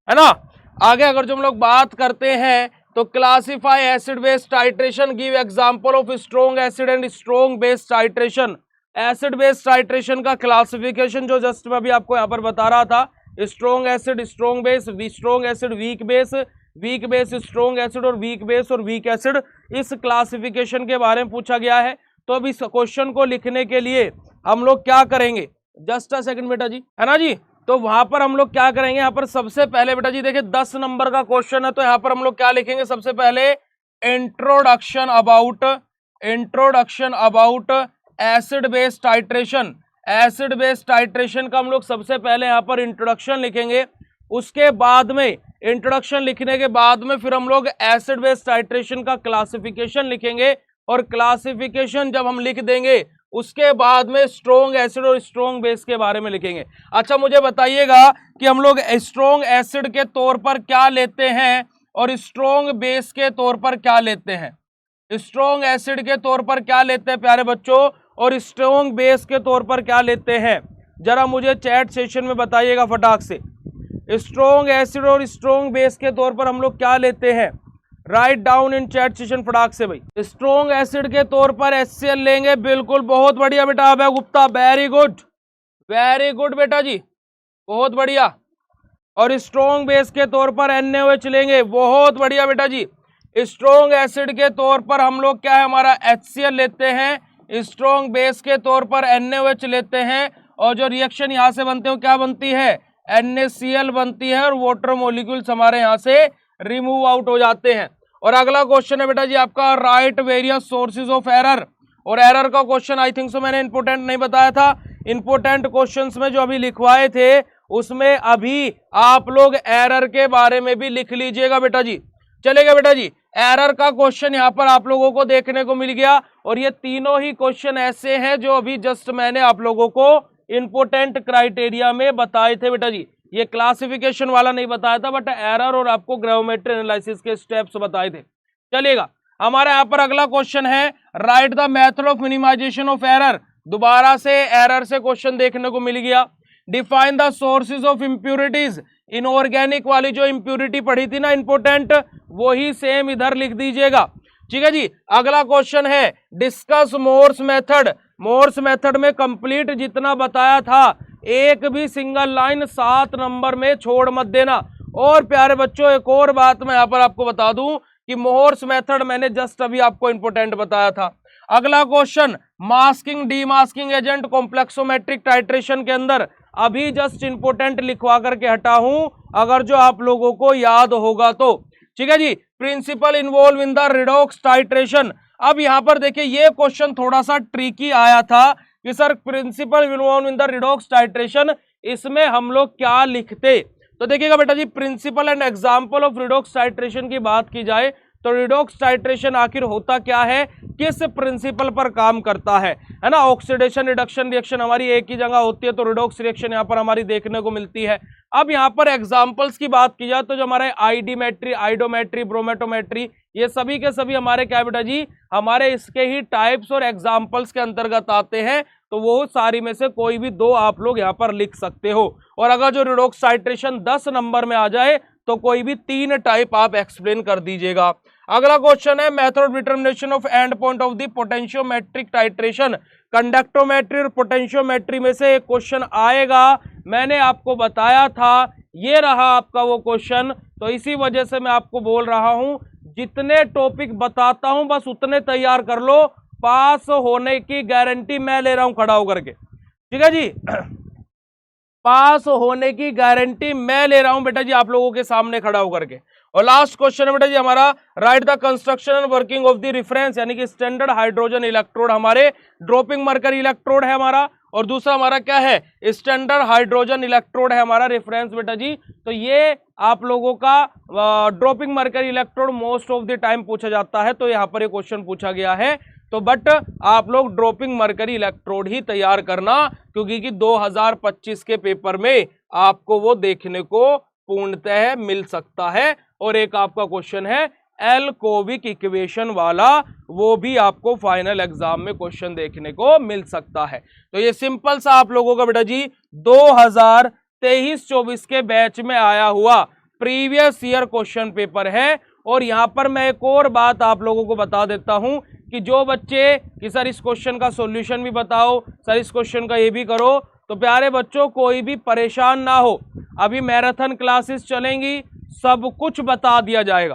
है ना। आगे अगर जो हम लोग बात करते हैं तो classify acid base titration, give example of strong acid and strong base titration. Acid base titration का क्लासिफिकेशन जो जस्ट मैं अभी आपको यहां पर बता रहा था, strong acid, strong base, strong acid, weak base, weak base, strong acid और वीक बेस और वीक एसिड, इस क्लासिफिकेशन के बारे में पूछा गया है। तो अब इस क्वेश्चन को लिखने के लिए हम लोग क्या करेंगे, जस्ट अ सेकंड बेटा जी, है ना जी। तो वहां पर हम लोग क्या करेंगे, यहाँ पर सबसे पहले बेटा जी देखिए 10 नंबर का क्वेश्चन है, तो यहाँ पर हम लोग क्या लिखेंगे, सबसे पहले introduction about acid base titration. Acid base titration का हम लोग सबसे पहले यहाँ पर इंट्रोडक्शन लिखेंगे। उसके बाद में इंट्रोडक्शन लिखने के बाद में फिर हम लोग एसिड बेस टाइट्रेशन का क्लासिफिकेशन लिखेंगे, और क्लासिफिकेशन जब हम लिख देंगे उसके बाद में स्ट्रॉन्ग एसिड और स्ट्रॉन्ग बेस के बारे में लिखेंगे। अच्छा मुझे बताइएगा कि हम लोग स्ट्रॉन्ग एसिड के तौर पर क्या लेते हैं और स्ट्रॉन्ग बेस के तौर पर क्या लेते हैं। स्ट्रॉन्ग एसिड के तौर पर क्या लेते हैं प्यारे बच्चों, और स्ट्रॉन्ग बेस के तौर पर क्या लेते हैं, जरा मुझे चैट सेशन में बताइएगा फटाक से। स्ट्रॉन्ग एसिड और स्ट्रॉन्ग बेस के तौर पर हम लोग क्या लेते हैं, write down in chat session फटाक से भाई। स्ट्रॉन्ग एसिड के तौर पर HCl लेंगे, बिल्कुल, बहुत बढ़िया बेटा अभय गुप्ता, वेरी गुड बेटा जी, बहुत बढ़िया। और स्ट्रॉन्ग बेस के तौर पर NaOH लेंगे, बहुत बढ़िया बेटा जी। स्ट्रॉन्ग एसिड के तौर पर हम लोग क्या है, हमारा HCl लेते हैं, स्ट्रॉन्ग बेस के तौर पर NaOH लेते हैं, और जो रिएक्शन यहाँ से बनते हो क्या बनती है, NaCl बनती है, और वाटर मॉलिक्यूल्स हमारे यहाँ से रिमूव आउट हो जाते हैं। और अगला क्वेश्चन है बेटा जी आपका right various sources of error, और एरर का क्वेश्चन आई थिंक सो मैंने इंपोर्टेंट नहीं बताया था। इंपोर्टेंट क्वेश्चंस में जो अभी लिखवाए थे उसमें अभी आप लोग एरर के बारे में भी लिख लीजिएगा बेटा जी, चलेगा बेटा जी। एरर का क्वेश्चन यहाँ पर आप लोगों को देखने को मिल गया, और ये तीनों ही क्वेश्चन ऐसे हैं जो अभी जस्ट मैंने आप लोगों को इंपोर्टेंट क्राइटेरिया में बताए थे बेटा जी। ये क्लासिफिकेशन वाला नहीं बताया था, बट एरर और आपको ग्राविमेट्री एनालिसिस के स्टेप्स बताए थे। चलिएगा, हमारा यहाँ पर अगला क्वेश्चन है write the method of minimization of error. दोबारा से एरर से क्वेश्चन देखने को मिल गया। Define the sources of impurities, inorganic वाली जो इंप्यूरिटी पढ़ी थी ना इंपोर्टेंट, वही सेम इधर लिख दीजिएगा, ठीक है जी। अगला क्वेश्चन है discuss Mohr's method. Mohr's method में कंप्लीट जितना बताया था एक भी सिंगल लाइन 7 नंबर में छोड़ मत देना। और प्यारे बच्चों एक और बात मैं यहाँ पर आपको बता दूं कि मोर्स मेथड मैंने जस्ट अभी आपको इंपोर्टेंट बताया था। अगला question masking demasking agent complexometric titration के अंदर अभी जस्ट इंपोर्टेंट लिखवा करके हटा हूं, अगर जो आप लोगों को याद होगा तो, ठीक है जी। Principle involve in the redox titration. अब यहां पर देखिए ये क्वेश्चन थोड़ा सा ट्रिकी आया था कि sir principle involve in the redox titration, इसमें हम लोग क्या लिखते। तो देखिएगा बेटा जी, principle and example of redox titration की बात की जाए तो रिडॉक्स टाइट्रेशन आखिर होता क्या है, किस प्रिंसिपल पर काम करता है ना। ऑक्सीडेशन रिडक्शन रिएक्शन हमारी एक ही जगह होती है, तो रिडॉक्स रिएक्शन यहाँ पर हमारी देखने को मिलती है। अब यहाँ पर एग्जांपल्स की बात की जाए तो जो हमारे आइडीमेट्री, आइडोमेट्री, ब्रोमेटोमेट्री, ये सभी के सभी हमारे क्या बेटा जी, हमारे इसके ही टाइप्स और एग्जांपल्स के अंतर्गत आते हैं। तो वो सारी में से कोई भी दो आप लोग यहाँ पर लिख सकते हो। और अगर जो रिडॉक्स टाइट्रेशन 10 नंबर में आ जाए तो कोई भी 3 टाइप आप एक्सप्लेन कर दीजिएगा। अगला क्वेश्चन है method determination of end point of the potentiometric titration. Conductometry और पोटेंशियोमेट्री में से एक क्वेश्चन आएगा, मैंने आपको बताया था, ये रहा आपका वो क्वेश्चन। तो इसी वजह से मैं आपको बोल रहा हूं, जितने टॉपिक बताता हूं बस उतने तैयार कर लो, पास होने की गारंटी मैं ले रहा हूं खड़ा होकर के, ठीक है जी। पास होने की गारंटी मैं ले रहा हूं बेटा जी आप लोगों के सामने खड़ा होकर के। और लास्ट क्वेश्चन है बेटा जी हमारा, right the construction and working of the reference, यानी कि स्टैंडर्ड हाइड्रोजन इलेक्ट्रोड, हमारे ड्रॉपिंग मरकरी इलेक्ट्रोड है हमारा, और दूसरा हमारा क्या है, स्टैंडर्ड हाइड्रोजन इलेक्ट्रोड है हमारा रेफरेंस बेटा जी। तो ये आप लोगों का dropping mercury electrode most of the time पूछा जाता है, तो यहाँ पर ये क्वेश्चन पूछा गया है। तो बट आप लोग ड्रॉपिंग मरकरी इलेक्ट्रोड ही तैयार करना, क्योंकि कि 2025 के पेपर में आपको वो देखने को पूर्णतः मिल सकता है। और एक आपका क्वेश्चन है एल्कोविक इक्वेशन वाला, वो भी आपको फाइनल एग्जाम में क्वेश्चन देखने को मिल सकता है। तो ये सिंपल सा आप लोगों का बेटा जी 2023-24 के बैच में आया हुआ प्रीवियस ईयर क्वेश्चन पेपर है। और यहां पर मैं एक और बात आप लोगों को बता देता हूं कि जो बच्चे कि सर इस क्वेश्चन का सॉल्यूशन भी बताओ, सर इस क्वेश्चन का ये भी करो, तो प्यारे बच्चों कोई भी परेशान ना हो, अभी मैराथन क्लासेस चलेंगी, सब कुछ बता दिया जाएगा,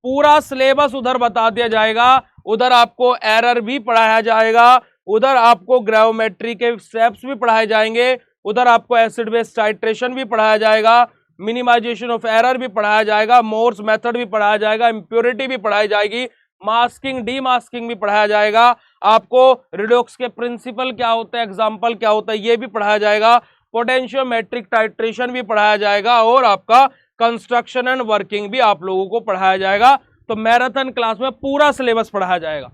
पूरा सिलेबस उधर बता दिया जाएगा, उधर आपको एरर भी पढ़ाया जाएगा, उधर आपको ग्रेविमेट्री के स्टेप्स भी पढ़ाए जाएंगे, उधर आपको एसिड बेस टाइट्रेशन भी पढ़ाया जाएगा, मिनिमाइजेशन ऑफ एरर भी पढ़ाया जाएगा, मोर्स मेथड भी पढ़ाया जाएगा, इम्प्योरिटी भी पढ़ाई जाएगी, मास्किंग डी मास्किंग भी पढ़ाया जाएगा, आपको रिडॉक्स के प्रिंसिपल क्या होता है, एग्जाम्पल क्या होता है ये भी पढ़ाया जाएगा, पोटेंशियोमेट्रिक टाइट्रेशन भी पढ़ाया जाएगा, और आपका कंस्ट्रक्शन एंड वर्किंग भी आप लोगों को पढ़ाया जाएगा। तो मैराथन क्लास में पूरा सिलेबस पढ़ाया जाएगा।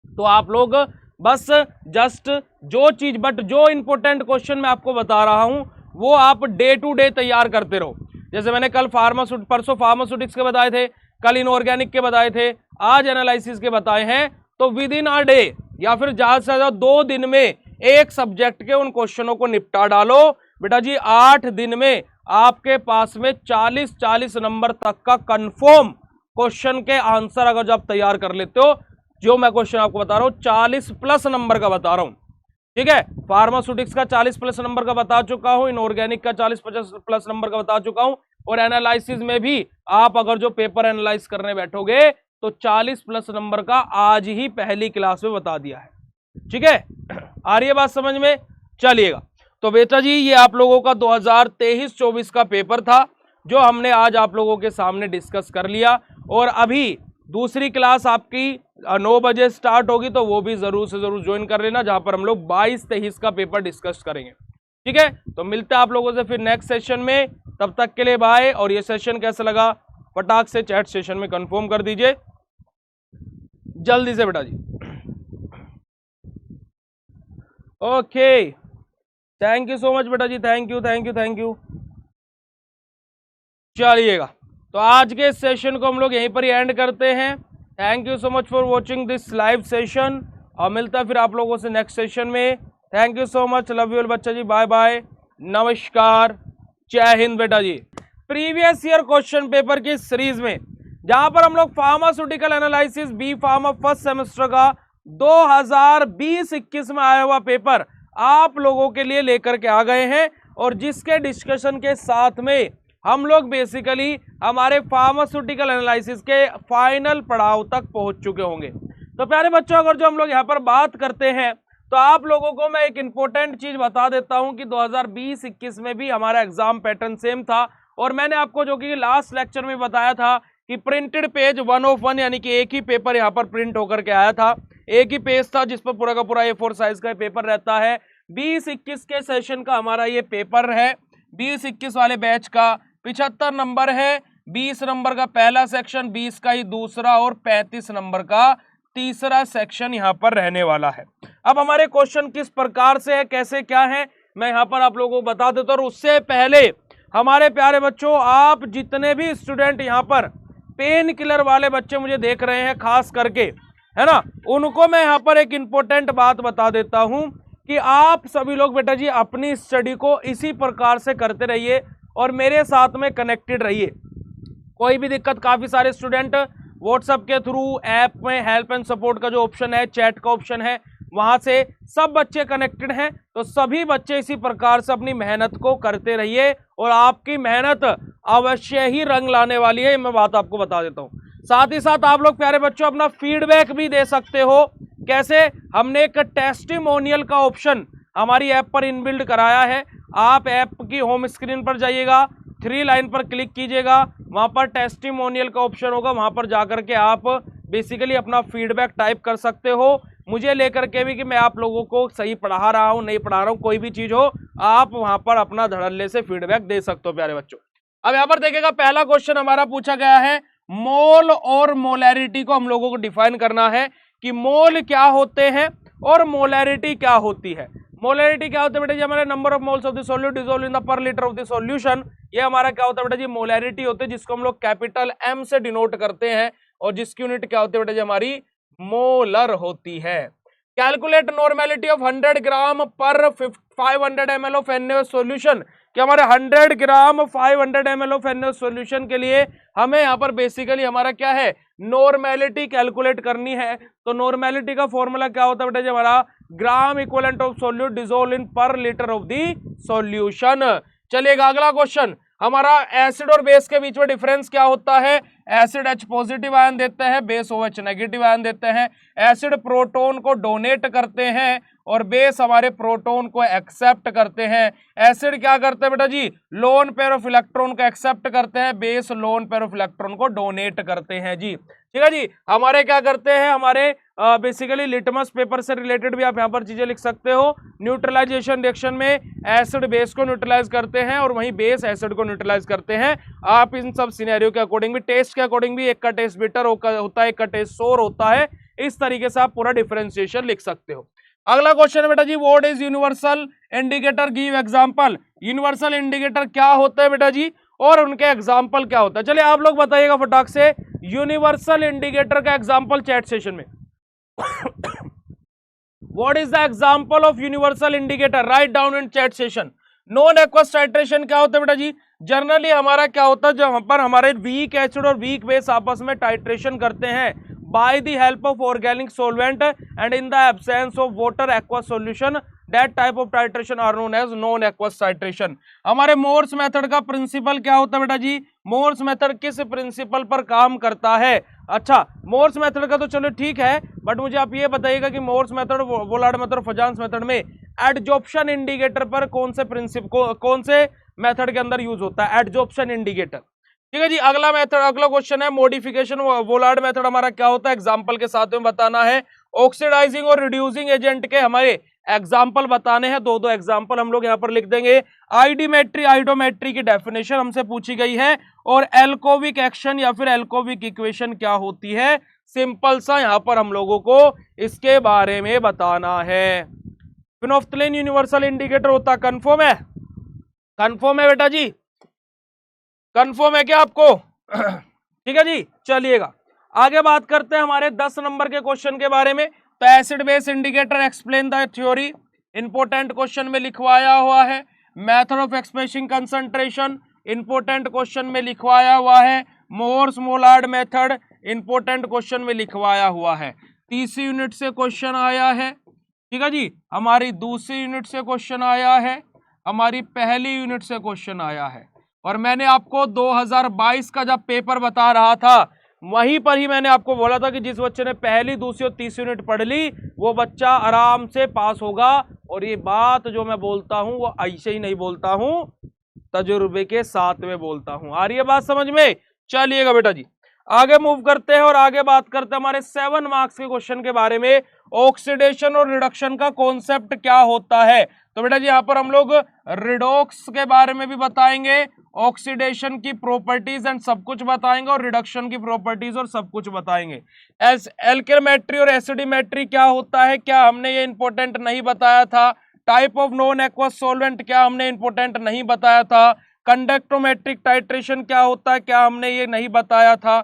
तो आप लोग बस जस्ट जो चीज बट जो इंपॉर्टेंट क्वेश्चन मैं आपको बता रहा हूं वो आप डे टू डे तैयार करते रहो। जैसे मैंने कल परसों फार्मास्यूटिक्स के बताए थे, कल इनऑर्गेनिक के बताए थे, आज एनालिसिस के बताए हैं। तो विद इन अ डे या फिर ज्यादा से ज्यादा 2 दिन में एक सब्जेक्ट के उन क्वेश्चनों को निपटा डालो बेटा जी। 8 दिन में आपके पास में 40 नंबर तक का कंफर्म क्वेश्चन के आंसर अगर जब तैयार कर लेते हो, जो मैं क्वेश्चन आपको बता रहा हूं 40+ नंबर का बता रहा हूं, ठीक है। फार्मास्यूटिक्स का 40+ नंबर का बता चुका हूं, इनऑर्गेनिक का 40+ नंबर का बता चुका हूं, और एनालिसिस में भी आप अगर जो पेपर एनालाइज करने बैठोगे तो 40+ नंबर का आज ही पहली क्लास में बता दिया है, ठीक है। आ रही है बात समझ में? चलिएगा। तो बेटा जी ये आप लोगों का 2023-24 का पेपर था जो हमने आज आप लोगों के सामने डिस्कस कर लिया। और अभी दूसरी क्लास आपकी 9 बजे स्टार्ट होगी, तो वो भी जरूर से जरूर ज्वाइन कर लेना, जहां पर हम लोग 22-23 का पेपर डिस्कस करेंगे, ठीक है। तो मिलते हैं आप लोगों से फिर नेक्स्ट सेशन में, तब तक के लिए बाय। और ये सेशन कैसा लगा फटाक से चैट सेशन में कंफर्म कर दीजिए जल्दी से बेटा जी। Okay, thank you so much बेटा जी, थैंक यू। चलिएगा, तो आज के सेशन को हम लोग यहीं पर ही एंड करते हैं। Thank you so much for watching this live session, और मिलता है फिर आप लोगों से नेक्स्ट सेशन में। Thank you so much, love you all बच्चा जी, बाय बाय, नमस्कार, जय हिंद बेटा जी। प्रीवियस ईयर क्वेश्चन पेपर की सीरीज में जहां पर हम लोग pharmaceutical analysis B pharma first semester का 2020-21 में आया हुआ पेपर आप लोगों के लिए लेकर के आ गए हैं, और जिसके डिस्कशन के साथ में हम लोग बेसिकली हमारे फार्मास्यूटिकल एनालिसिस के फाइनल पड़ाव तक पहुंच चुके होंगे। तो प्यारे बच्चों, अगर जो हम लोग यहाँ पर बात करते हैं तो आप लोगों को मैं एक इंपॉर्टेंट चीज बता देता हूं कि 2020-21 में भी हमारा एग्जाम पैटर्न सेम था। और मैंने आपको जो कि लास्ट लेक्चर में बताया था कि प्रिंटेड पेज 1 यानी कि एक ही पेपर यहाँ पर प्रिंट होकर के आया था, एक ही पेज था जिस पर पूरा का पूरा A4 साइज का पेपर रहता है। 20-21 के सेशन का हमारा ये पेपर है, 20-21 वाले बैच का 75 नंबर है, 20 नंबर का पहला सेक्शन, 20 का ही दूसरा और 35 नंबर का तीसरा सेक्शन यहाँ पर रहने वाला है। अब हमारे क्वेश्चन किस प्रकार से है, कैसे क्या है, मैं यहाँ पर आप लोगों को बता देता हूँ। और उससे पहले हमारे प्यारे बच्चों, आप जितने भी स्टूडेंट यहाँ पर पेन किलर वाले बच्चे मुझे देख रहे हैं खास करके, है ना, उनको मैं यहाँ पर एक इंपॉर्टेंट बात बता देता हूँ कि आप सभी लोग बेटा जी अपनी स्टडी को इसी प्रकार से करते रहिए और मेरे साथ में कनेक्टेड रहिए। कोई भी दिक्कत, काफी सारे स्टूडेंट व्हाट्सएप के थ्रू, ऐप में हेल्प एंड सपोर्ट का जो ऑप्शन है, चैट का ऑप्शन है, वहां से सब बच्चे कनेक्टेड हैं। तो सभी बच्चे इसी प्रकार से अपनी मेहनत को करते रहिए और आपकी मेहनत अवश्य ही रंग लाने वाली है, मैं बात आपको बता देता हूं। साथ ही साथ आप लोग प्यारे बच्चों अपना फीडबैक भी दे सकते हो। कैसे? हमने एक टेस्टिमोनियल का ऑप्शन हमारी ऐप पर इनबिल्ड कराया है। आप ऐप की होम स्क्रीन पर जाइएगा, 3 लाइन पर क्लिक कीजिएगा, वहां पर टेस्टिमोनियल का ऑप्शन होगा, वहां पर जाकर के आप बेसिकली अपना फीडबैक टाइप कर सकते हो, मुझे लेकर के भी कि मैं आप लोगों को सही पढ़ा रहा हूं, नहीं पढ़ा रहा हूं, कोई भी चीज हो, आप वहां पर अपना धड़ल्ले से फीडबैक दे सकते हो प्यारे बच्चों। अब यहाँ पर देखिएगा, पहला क्वेश्चन हमारा पूछा गया है, मोल और मोलैरिटी को हम लोगों को डिफाइन करना है कि मोल क्या होते हैं और मोलैरिटी क्या होती है। मोलैरिटी क्या होता है बेटा जी? हमारे number of moles of the solute dissolve in the पर लीटर ऑफ द सॉल्यूशन, ये हमारा क्या होता है बेटा जी? मोलैरिटी होते हैं, जिसको हम लोग कैपिटल एम से डिनोट करते हैं और जिसकी यूनिट क्या होती है बेटा जी? हमारी मोलर होती है। कैलकुलेट नॉर्मेलिटी ऑफ 100 ग्राम पर 500 ml ऑफ NaOH सॉल्यूशन, कि हमारे 100 ग्राम 500 ml ऑफ NaOH सॉल्यूशन के लिए हमें यहाँ पर बेसिकली हमारा क्या है? नॉर्मेलिटी कैलकुलेट करनी है। तो नॉर्मेलिटी का फॉर्मूला क्या होता है बेटा जी? हमारा gram equivalent of solute dissolve in पर लीटर ऑफ द सॉल्यूशन। चलिएगा अगला क्वेश्चन, हमारा एसिड और बेस के बीच में डिफरेंस क्या होता है? एसिड H पॉजिटिव आयन देते हैं, बेस OH नेगेटिव आयन देते हैं। एसिड प्रोटॉन को डोनेट करते हैं और बेस हमारे प्रोटॉन को एक्सेप्ट करते हैं। एसिड क्या करते हैं बेटा जी? लोन पेयर ऑफ इलेक्ट्रॉन को एक्सेप्ट करते हैं, base lone pair of electron को डोनेट करते हैं जी। ठीक है जी। हमारे क्या करते हैं? हमारे बेसिकली लिटमस पेपर से रिलेटेड भी आप यहाँ पर चीजें लिख सकते हो। न्यूट्रलाइजेशन रिएक्शन में एसिड बेस को न्यूट्रलाइज करते हैं और वहीं बेस एसिड को न्यूट्रलाइज करते हैं। आप इन सब सिनेरियो के अकॉर्डिंग भी, टेस्ट के अकॉर्डिंग भी, एक का टेस्ट बिटर होता है, एक का टेस्ट सोर होता है, इस तरीके से आप पूरा डिफरेंशिएशन लिख सकते हो। अगला क्वेश्चन है बेटा जी, what is universal indicator, give example. Universal indicator क्या होता है बेटा जी और उनके एग्जांपल क्या होता है? चलिए आप लोग बताइएगा फटाक से, यूनिवर्सल इंडिकेटर का एग्जांपल चैट सेशन में। What is the example of universal indicator? Write down in chat session. Non aqueous titration क्या होता है बेटा जी? जनरली हमारा क्या होता है, जहां पर हमारे वीक एसिड और वीक बेस आपस में टाइट्रेशन करते हैं by the help of organic solvent and in the absence of water aqueous solution, that type of titration are known as non aqueous titration. हमारे मोर्स मेथड का principle क्या होता है बेटा जी? मोर्स मेथड किस प्रिंसिपल पर काम करता है? अच्छा, मोर्स मेथड का तो चलो ठीक है, बट मुझे आप ये बताइएगा कि Mohr's method, Volhard method, Fajans method में एडजॉर्प्शन इंडिकेटर पर कौन से प्रिंसिपल, कौन से मेथड के अंदर यूज होता है? Adsorption indicator. ठीक है जी। अगला मेथड, अगला क्वेश्चन है मॉडिफिकेशन। वोलार्ड मेथड हमारा क्या होता है? एग्जांपल के साथ में बताना है। ऑक्सीडाइजिंग और रिड्यूसिंग एजेंट के हमारे एग्जांपल बताने हैं, दो एग्जांपल हम लोग यहाँ पर लिख देंगे। आइडीमेट्री, आइडोमेट्री की डेफिनेशन हमसे पूछी गई है और एल्कोविक एक्शन या फिर एल्कोविक इक्वेशन क्या होती है, सिंपल सा यहाँ पर हम लोगों को इसके बारे में बताना है। फिनोफ्थलीन यूनिवर्सल इंडिकेटर होता है, कंफर्म है? कंफर्म है बेटा जी? कंफर्म है क्या आपको? ठीक है जी। चलिएगा आगे बात करते हैं हमारे 10 नंबर के क्वेश्चन के बारे में। तो acid base indicator, explain the theory, important question में लिखवाया हुआ है। Method of expressing concentration, important question में लिखवाया हुआ है। मोर्स मोलार्ड मेथड, इंपोर्टेंट क्वेश्चन में लिखवाया हुआ है। तीसरी यूनिट से क्वेश्चन आया है, ठीक है जी। हमारी दूसरी यूनिट से क्वेश्चन आया है, हमारी पहली यूनिट से क्वेश्चन आया है। और मैंने आपको 2022 का जब पेपर बता रहा था, वहीं पर ही मैंने आपको बोला था कि जिस बच्चे ने पहली, दूसरी और तीसरी यूनिट पढ़ ली, वो बच्चा आराम से पास होगा। और ये बात जो मैं बोलता हूं वो ऐसे ही नहीं बोलता हूं, तजुर्बे के साथ में बोलता हूं। आ रही है बात समझ में? चलिएगा बेटा जी, आगे मूव करते हैं और आगे बात करते हैं हमारे 7 मार्क्स के क्वेश्चन के बारे में। ऑक्सीडेशन और रिडक्शन का कॉन्सेप्ट क्या होता है। तो बेटा जी यहाँ पर हम लोग रिडॉक्स के बारे में भी बताएंगे, ऑक्सीडेशन की प्रॉपर्टीज एंड सब कुछ बताएंगे, और रिडक्शन की प्रॉपर्टीज और सब कुछ बताएंगे। एल्केमेट्री और एसिडिमेट्री क्या होता है, क्या हमने ये इंपॉर्टेंट नहीं बताया था। Type of non aqueous solvent क्या हमने इंपॉर्टेंट नहीं बताया था। कंडक्टोमेट्रिक टाइट्रेशन क्या होता है, क्या हमने ये नहीं बताया था।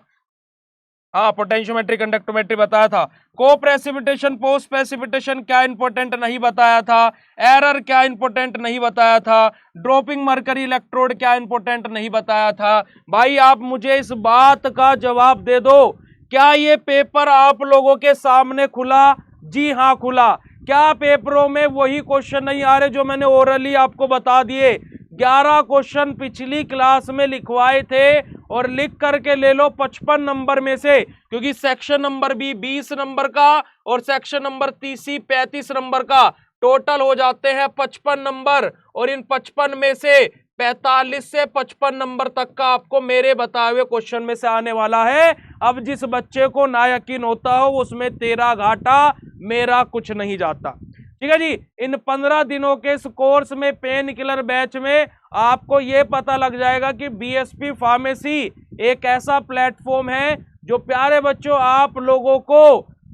हाँ, पोटेंशियोमेट्री कंडक्टोमेट्री बताया था। को प्रेसिपिटेशन पोस्ट प्रेसिपिटेशन क्या इंपॉर्टेंट नहीं बताया था। एरर क्या इंपॉर्टेंट नहीं बताया था। ड्रॉपिंग मरकरी इलेक्ट्रोड क्या इंपॉर्टेंट नहीं बताया था। भाई आप मुझे इस बात का जवाब दे दो, क्या ये पेपर आप लोगों के सामने खुला? जी हाँ खुला। क्या पेपरों में वही क्वेश्चन नहीं आ रहे जो मैंने ओरली आपको बता दिए? 11 क्वेश्चन पिछली क्लास में लिखवाए थे, और लिख करके ले लो 55 नंबर में से, क्योंकि सेक्शन नंबर भी 20 नंबर का और सेक्शन नंबर 35 नंबर का, टोटल हो जाते हैं 55 नंबर, और इन 55 में से 45 से 55 नंबर तक का आपको मेरे बताए हुए क्वेश्चन में से आने वाला है। अब जिस बच्चे को ना यकीन होता हो उसमें तेरा घाटा, मेरा कुछ नहीं जाता। ठीक है जी। इन 15 दिनों के इस कोर्स में पेन किलर बैच में आपको ये पता लग जाएगा कि बीएसपी फार्मेसी एक ऐसा प्लेटफॉर्म है जो प्यारे बच्चों आप लोगों को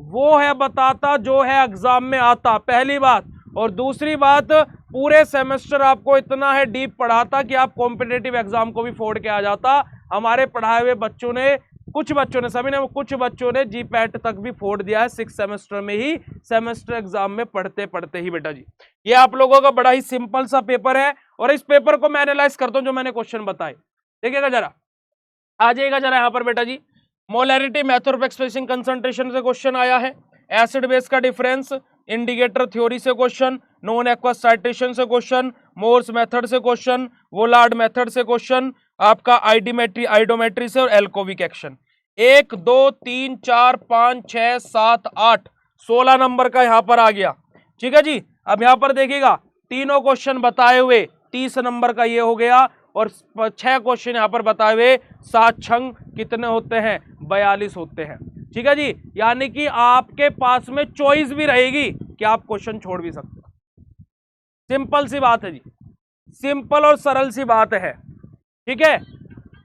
वो है बताता जो है एग्जाम में आता, पहली बात। और दूसरी बात, पूरे सेमेस्टर आपको इतना है डीप पढ़ाता कि आप कॉम्पिटिटिव एग्जाम को भी फोड़ के आ जाता। हमारे पढ़ाए हुए बच्चों ने, कुछ बच्चों ने, सभी ने, कुछ बच्चों ने जीपैट तक भी फोड़ दिया है 6 सेमेस्टर में ही, सेमेस्टर एग्जाम में पढ़ते पढ़ते ही। बेटा जी ये आप लोगों का बड़ा ही सिंपल सा पेपर है, और इस पेपर को मैं एनालाइज करता हूं जो मैंने क्वेश्चन बताए। देखिएगा जरा, आ जाइएगा जरा यहाँ पर बेटा जी। Molarity method of expressing concentration से क्वेश्चन आया है, एसिड बेस का डिफरेंस, इंडिकेटर थ्योरी से क्वेश्चन, नॉन एक्वस साइटेशन से क्वेश्चन, मोर्स मेथड से क्वेश्चन, वोलार्ड मेथड से क्वेश्चन, आपका आइडोमेट्री से, और एल्कोविक एक्शन। 1 2 3 4 5 6 7 8 16 नंबर का यहाँ पर आ गया। ठीक है जी। अब यहाँ पर देखिएगा, तीनों क्वेश्चन बताए हुए 30 नंबर का ये हो गया, और 6 क्वेश्चन यहाँ पर बताए हुए, 7 छंग कितने होते हैं? 42 होते हैं। ठीक है जी। यानी कि आपके पास में चॉइस भी रहेगी कि आप क्वेश्चन छोड़ भी सकते हो। सिंपल सी बात है जी, सिंपल और सरल सी बात है। ठीक है,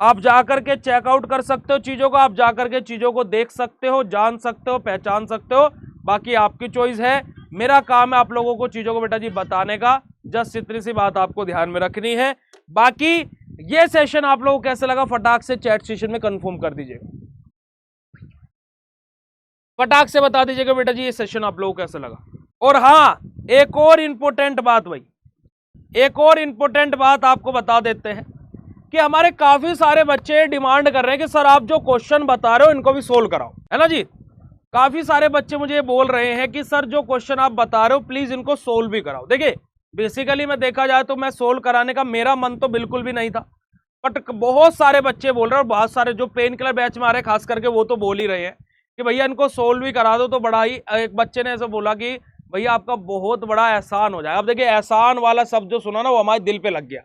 आप जाकर के चेकआउट कर सकते हो चीजों को, आप जाकर के चीजों को देख सकते हो, जान सकते हो, पहचान सकते हो, बाकी आपकी चॉइस है। मेरा काम है आप लोगों को चीजों को बेटा जी बताने का, जस्ट इतनी सी बात आपको ध्यान में रखनी है। बाकी ये सेशन आप लोगों को कैसे लगा फटाक से चैट सेशन में कंफर्म कर दीजिएगा, फटाक से बता दीजिएगा बेटा जी ये सेशन आप लोगों को कैसा लगा। और हाँ, एक और इंपॉर्टेंट बात भाई, एक और इंपॉर्टेंट बात आपको बता देते हैं कि हमारे काफी सारे बच्चे डिमांड कर रहे हैं कि सर आप जो क्वेश्चन बता रहे हो इनको भी सोल्व कराओ, है ना जी। काफी सारे बच्चे मुझे बोल रहे हैं कि सर जो क्वेश्चन आप बता रहे हो प्लीज इनको सोल्व भी कराओ। देखिए बेसिकली मैं देखा जाए तो मैं सोल्व कराने का मेरा मन तो बिल्कुल भी नहीं था, बट बहुत सारे बच्चे बोल रहे हैं, और बहुत सारे जो पेन किलर बैच में आ रहे हैं खास करके वो तो बोल ही रहे हैं कि भैया इनको सोल्व भी करा दो। तो बड़ा ही, एक बच्चे ने ऐसा बोला कि भैया आपका बहुत बड़ा एहसान हो जाए। अब देखिए एहसान वाला शब्द जो सुना ना वो हमारे दिल पे लग गया,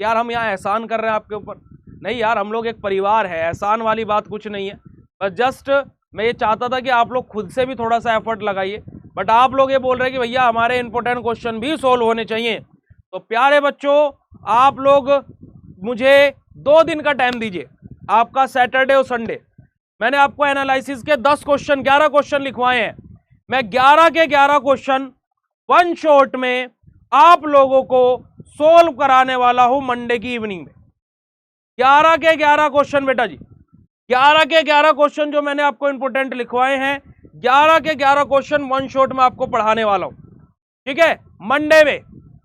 यार हम यहाँ एहसान कर रहे हैं आपके ऊपर। नहीं यार, हम लोग एक परिवार है, एहसान वाली बात कुछ नहीं है। बस जस्ट मैं ये चाहता था कि आप लोग खुद से भी थोड़ा सा एफर्ट लगाइए, बट आप लोग ये बोल रहे हैं कि भैया हमारे इंपॉर्टेंट क्वेश्चन भी सोल्व होने चाहिए। तो प्यारे बच्चों आप लोग मुझे 2 दिन का टाइम दीजिए, आपका सैटरडे और संडे। मैंने आपको एनालिसिस के 10 क्वेश्चन 11 क्वेश्चन लिखवाए हैं, मैं 11 के 11 क्वेश्चन वन शॉट में आप लोगों को सोल्व कराने वाला हूं मंडे की इवनिंग में। 11 के 11 क्वेश्चन बेटा जी, 11 के 11 क्वेश्चन जो मैंने आपको इंपोर्टेंट लिखवाए हैं, 11 के 11 क्वेश्चन वन शॉट में आपको पढ़ाने वाला हूं। ठीक है, मंडे में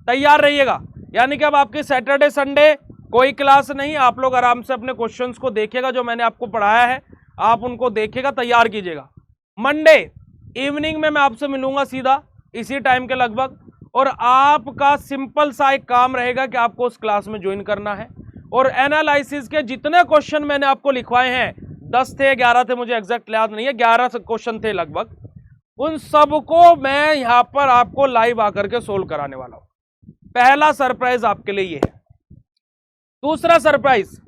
तैयार रहिएगा। यानी कि अब आपकी सैटरडे संडे कोई क्लास नहीं, आप लोग आराम से अपने क्वेश्चंस को देखिएगा, जो मैंने आपको पढ़ाया है आप उनको देखिएगा, तैयार कीजिएगा। मंडे इवनिंग में मैं आपसे मिलूंगा सीधा इसी टाइम के लगभग, और आपका सिंपल सा एक काम रहेगा कि आपको उस क्लास में ज्वाइन करना है, और एनालिसिस के जितने क्वेश्चन मैंने आपको लिखवाए हैं, 10 थे 11 थे मुझे एग्जैक्ट याद नहीं है, 11 क्वेश्चन थे लगभग, उन सबको मैं यहां पर आपको लाइव आकर के सोल्व कराने वाला हूं। पहला सरप्राइज आपके लिए ये है। दूसरा सरप्राइज,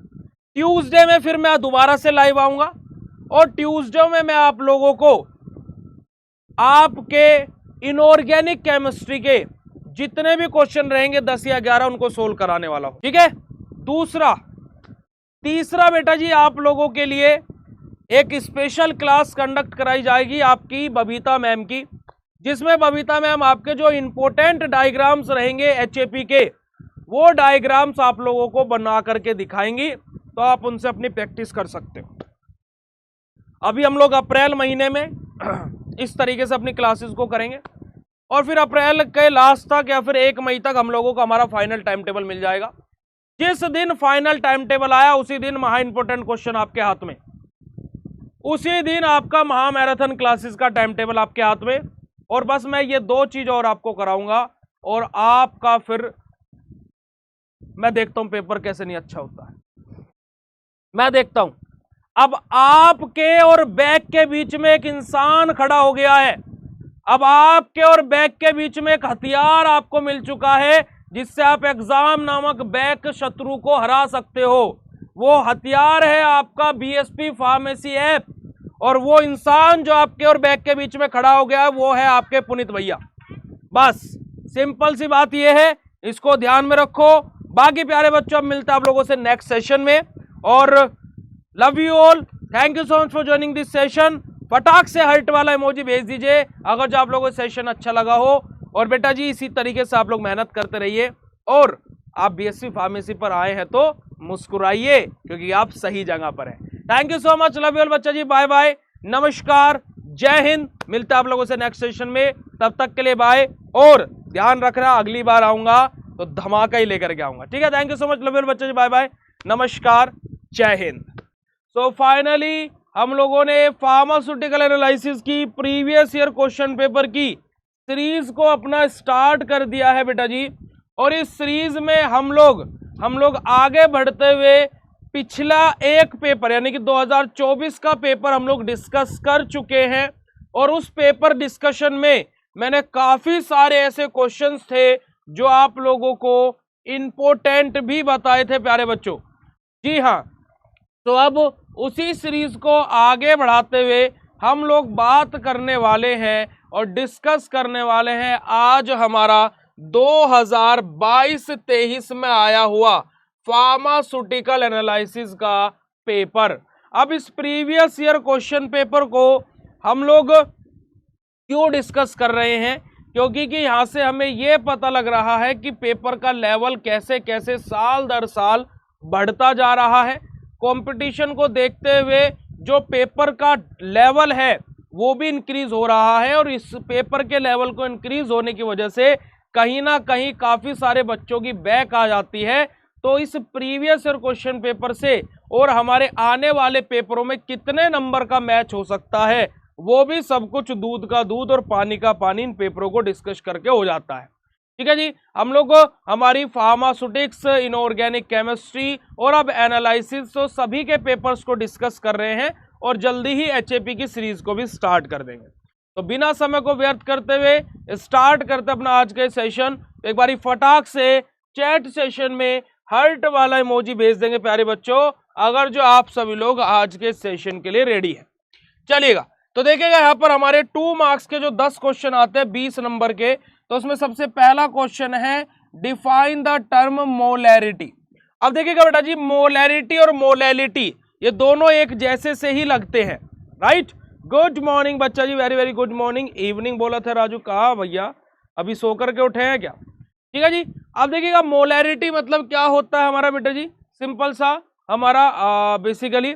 ट्यूसडे में फिर मैं दोबारा से लाइव आऊंगा, और ट्यूसडे में मैं आप लोगों को आपके इनऑर्गेनिक केमिस्ट्री के जितने भी क्वेश्चन रहेंगे 10 या 11 उनको सोल्व कराने वाला हूं, ठीक है। तीसरा बेटा जी आप लोगों के लिए एक स्पेशल क्लास कंडक्ट कराई जाएगी आपकी बबीता मैम की, जिसमें बबीता मैम आपके जो इंपॉर्टेंट डायग्राम्स रहेंगे एचएपी के, वो डायग्राम्स आप लोगों को बना करके दिखाएंगी, तो आप उनसे अपनी प्रैक्टिस कर सकते हो। अभी हम लोग अप्रैल महीने में इस तरीके से अपनी क्लासेस को करेंगे और फिर अप्रैल के लास्ट तक या फिर 1 मई तक हम लोगों को हमारा फाइनल टाइम टेबल मिल जाएगा। जिस दिन फाइनल टाइम टेबल आया उसी दिन महा इंपोर्टेंट क्वेश्चन आपके हाथ में, उसी दिन आपका महा मैराथन क्लासेस का टाइम टेबल आपके हाथ में। और बस मैं ये 2 चीज और आपको कराऊंगा और आपका फिर मैं देखता हूं पेपर कैसे नहीं अच्छा होता है, मैं देखता हूं। अब आपके और बैक के बीच में एक इंसान खड़ा हो गया है, अब आपके और बैक के बीच में एक हथियार आपको मिल चुका है जिससे आप एग्जाम नामक बैक शत्रु को हरा सकते हो। वो हथियार है आपका बीएसपी फार्मेसी ऐप, और वो इंसान जो आपके और बैक के बीच में खड़ा हो गया है वो है आपके पुनीत भैया। बस सिंपल सी बात ये है, इसको ध्यान में रखो। बाकी प्यारे बच्चों अब मिलते हैं आप लोगों से नेक्स्ट सेशन में, और love you all, thank you so much for joining this session. फटाक से हर्ट वाला इमोजी भेज दीजिए अगर जो आप लोगों को सेशन अच्छा लगा हो। और बेटा जी इसी तरीके से आप लोग मेहनत करते रहिए, और आप बीएससी फार्मेसी पर आए हैं तो मुस्कुराइए क्योंकि आप सही जगह पर हैं। Thank you so much, love you all बच्चा जी, बाय बाय, नमस्कार, जय हिंद। मिलते हैं आप लोगों से नेक्स्ट सेशन में, तब तक के लिए बाय। और ध्यान रखना अगली बार आऊंगा तो धमाका ही लेकर के आऊंगा, ठीक है। Thank you so much, love you all बच्चा जी, बाय बाय, नमस्कार, जय हिंद। सो फाइनली हम लोगों ने फार्मास्यूटिकल एनालिसिस की प्रीवियस ईयर क्वेश्चन पेपर की सीरीज को अपना स्टार्ट कर दिया है बेटा जी। और इस सीरीज में हम लोग आगे बढ़ते हुए पिछला एक पेपर यानी कि 2024 का पेपर हम लोग डिस्कस कर चुके हैं। और उस पेपर डिस्कशन में मैंने काफी सारे ऐसे क्वेश्चंस थे जो आप लोगों को इंपॉर्टेंट भी बताए थे प्यारे बच्चों। जी हाँ, तो अब उसी सीरीज को आगे बढ़ाते हुए हम लोग बात करने वाले हैं और डिस्कस करने वाले हैं आज हमारा 2022-23 में आया हुआ फार्मास्यूटिकल एनालिसिस का पेपर। अब इस प्रीवियस ईयर क्वेश्चन पेपर को हम लोग क्यों डिस्कस कर रहे हैं, क्योंकि कि यहाँ से हमें ये पता लग रहा है कि पेपर का लेवल कैसे कैसे साल दर साल बढ़ता जा रहा है। कंपटीशन को देखते हुए जो पेपर का लेवल है वो भी इंक्रीज हो रहा है, और इस पेपर के लेवल को इंक्रीज होने की वजह से कहीं ना कहीं काफी सारे बच्चों की बैक आ जाती है। तो इस प्रीवियस ईयर क्वेश्चन पेपर से और हमारे आने वाले पेपरों में कितने नंबर का मैच हो सकता है वो भी सब कुछ दूध का दूध और पानी का पानी इन पेपरों को डिस्कस करके हो जाता है, ठीक है जी। हम लोग हमारी फार्मास्यूटिक्स, इनऑर्गेनिक केमिस्ट्री और अब एनालिसिस, तो सभी के पेपर्स को डिस्कस कर रहे हैं और जल्दी ही एचएपी की सीरीज को भी स्टार्ट कर देंगे। तो बिना समय को व्यर्थ करते हुए स्टार्ट करते अपना आज के सेशन। एक बारी फटाक से चैट सेशन में हार्ट वाला इमोजी भेज देंगे प्यारे बच्चों अगर जो आप सभी लोग आज के सेशन के लिए रेडी है। चलिएगा, तो देखिएगा यहाँ पर हमारे 2 मार्क्स के जो 10 क्वेश्चन आते हैं 20 नंबर के, तो उसमें सबसे पहला क्वेश्चन है डिफाइन द टर्म मोलैरिटी। अब देखिएगा बेटा जी, मोलैरिटी और मोलैलिटी ये दोनों एक जैसे से ही लगते हैं, राइट। गुड मॉर्निंग बच्चा जी, very very good morning. Evening बोला था राजू, कहा भैया अभी सो करके उठे हैं क्या, ठीक है जी। अब देखिएगा मोलैरिटी मतलब क्या होता है हमारा बेटा जी, सिंपल सा हमारा basically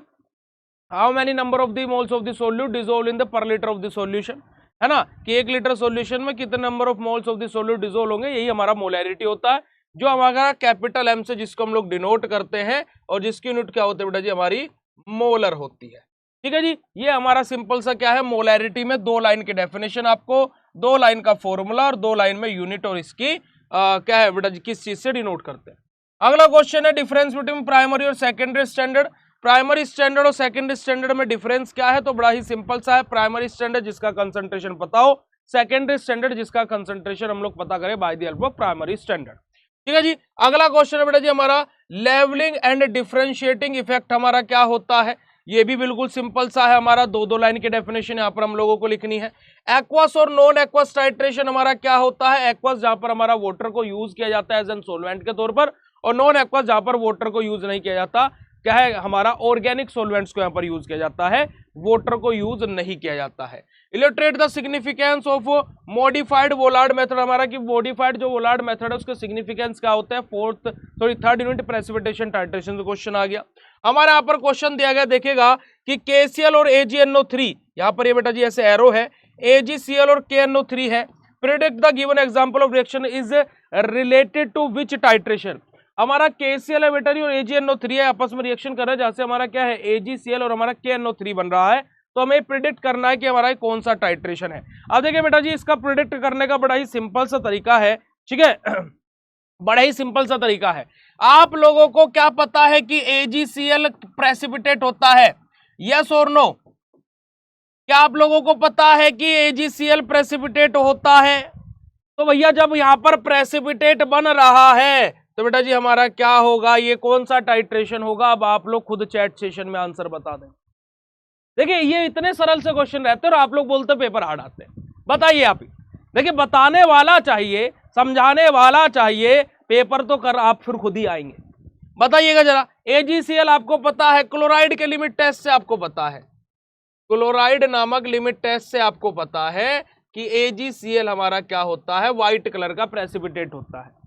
how many number of the moles of the solute dissolve in the पर लीटर ऑफ द सॉल्यूशन, है ना, कि 1 लीटर सॉल्यूशन में कितने number of moles of the solute dissolve होंगे, यही हमारा मोलैरिटी होता है। जो हमारा कैपिटल एम से जिसको हम लोग डिनोट करते हैं, और जिसकी यूनिट क्या होती है बेटा जी, हमारी मोलर होती है, ठीक है जी। ये हमारा सिंपल सा क्या है, मोलैरिटी में 2 लाइन की डेफिनेशन, आपको 2 लाइन का फॉर्मूला और 2 लाइन में यूनिट, और इसकी क्या है बेटा जी, किस चीज से डिनोट करते हैं। अगला क्वेश्चन है डिफरेंस बिटवीन प्राइमरी और सेकेंडरी स्टैंडर्ड। प्राइमरी स्टैंडर्ड और सेकेंडरी स्टैंडर्ड में डिफरेंस क्या है, तो बड़ा ही सिंपल सा है। प्राइमरी स्टैंडर्ड जिसका कंसंट्रेशन पता हो, सेकेंडरी स्टैंडर्ड जिसका कंसंट्रेशन हम लोग पता करें bye the help of primary standard, ठीक है जी। अगला क्वेश्चन है बेटा जी हमारा लेवलिंग एंड डिफरेंशिएटिंग इफेक्ट हमारा क्या होता है, ये भी बिल्कुल सिंपल सा है हमारा, दो दो लाइन की डेफिनेशन यहाँ पर हम लोगों को लिखनी है। एक्वस और नॉन एक्वस टाइट्रेशन हमारा क्या होता है? एक्वस जहां पर हमारा वाटर को यूज किया जाता है एज एन सोलवेंट के तौर पर, और नॉन एक्वस जहां पर वाटर को यूज नहीं किया जाता, क्या है हमारा, ऑर्गेनिक सोलवेंट्स को यहाँ पर यूज किया जाता है, वाटर को यूज नहीं किया जाता है। Illustrate the significance of modified Volhard method, हमारा कि मॉडिफाइड जो वोलार्ड मेथड है उसका सिग्निफिकेंस क्या होता है? थर्ड यूनिट प्रेसिपिटेशन टाइट्रेशन से क्वेश्चन आ गया हमारे यहाँ पर। क्वेश्चन दिया गया, देखेगा कि KCl और AgNO3, यहाँ पर ये बेटा जी ऐसे एरो है, AgCl और KNO3 है। Predict the given example of reaction is related to which titration. हमारा KCl है बेटा जी और AgNO3 है, आपस में रिएक्शन कर रहे हैं, जहां से हमारा क्या है AgCl और हमारा KNO3 बन रहा है। तो हमें प्रिडिक्ट करना है कि हमारा कौन सा टाइट्रेशन है। अब देखिए बेटा जी, इसका प्रिडिक्ट करने का बड़ा ही सिंपल सा तरीका है, ठीक है, बड़ा ही सिंपल सा तरीका है। आप लोगों को क्या पता है कि AgCl प्रेसिपिटेट होता है? यस और नो? क्या आप लोगों को पता है कि AgCl प्रेसिपिटेट होता है? तो भैया जब यहां पर प्रेसिपिटेट बन रहा है तो बेटा जी हमारा क्या होगा, ये कौन सा टाइट्रेशन होगा? अब आप लोग खुद चैट सेशन में आंसर बता दें। देखिए ये इतने सरल से क्वेश्चन रहते हैं और आप लोग बोलते पेपर हार्ड आते हैं। बताइए आप ही, देखिए बताने वाला चाहिए, समझाने वाला चाहिए, पेपर तो कर आप फिर खुद ही आएंगे। बताइएगा जरा, AgCl आपको पता है, क्लोराइड के लिमिट टेस्ट से आपको पता है, क्लोराइड नामक लिमिट टेस्ट से आपको पता है कि AgCl हमारा क्या होता है? व्हाइट कलर का प्रेसिपिटेट होता है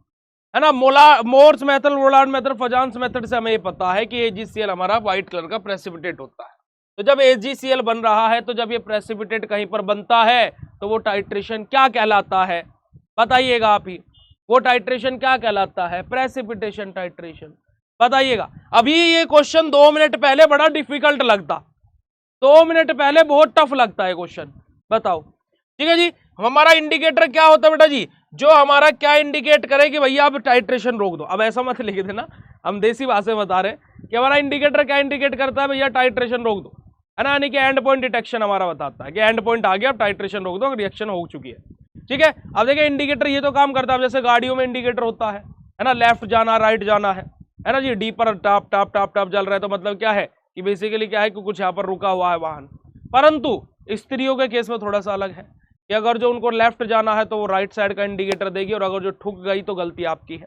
ना। Mohr's method, Volhard method, Fajans method से हमें ये पता है कि AgCl हमारा व्हाइट कलर का प्रेसिपिटेट होता है। तो जब AgCl बन रहा है, तो जब ये प्रेसिपिटेट कहीं पर बनता है तो वो टाइट्रेशन क्या कहलाता है? बताइएगा आप ही, वो टाइट्रेशन क्या कहलाता है? Precipitation titration. बताइएगा। अभी ये क्वेश्चन 2 मिनट पहले बड़ा डिफिकल्ट लगता, 2 मिनट पहले बहुत टफ लगता है क्वेश्चन, बताओ। ठीक है जी, हमारा इंडिकेटर क्या होता है बेटा जी? जो हमारा क्या इंडिकेट करे कि भैया आप टाइट्रेशन रोक दो। अब ऐसा मत लिख देना, हम देसी भाषा में बता रहे हैं कि हमारा इंडिकेटर क्या इंडिकेट करता है? भैया टाइट्रेशन रोक दो, है ना। यानी कि एंड पॉइंट डिटेक्शन हमारा बताता है कि एंड पॉइंट आ गया, अब टाइट्रेशन रोक दो, रिएक्शन हो चुकी है। ठीक है, अब देखिए इंडिकेटर ये तो काम करता है, जैसे गाड़ियों में इंडिकेटर होता है ना, लेफ्ट जाना राइट जाना है ना जी। डी पर टॉप टॉप टॉप टॉप जल रहा है, तो मतलब क्या है कि बेसिकली क्या है कि कुछ यहाँ पर रुका हुआ है वाहन। परंतु स्त्रियों के केस में थोड़ा सा अलग है कि अगर जो उनको लेफ्ट जाना है तो वो राइट साइड का इंडिकेटर देगी, और अगर जो ठुक गई तो गलती आपकी है।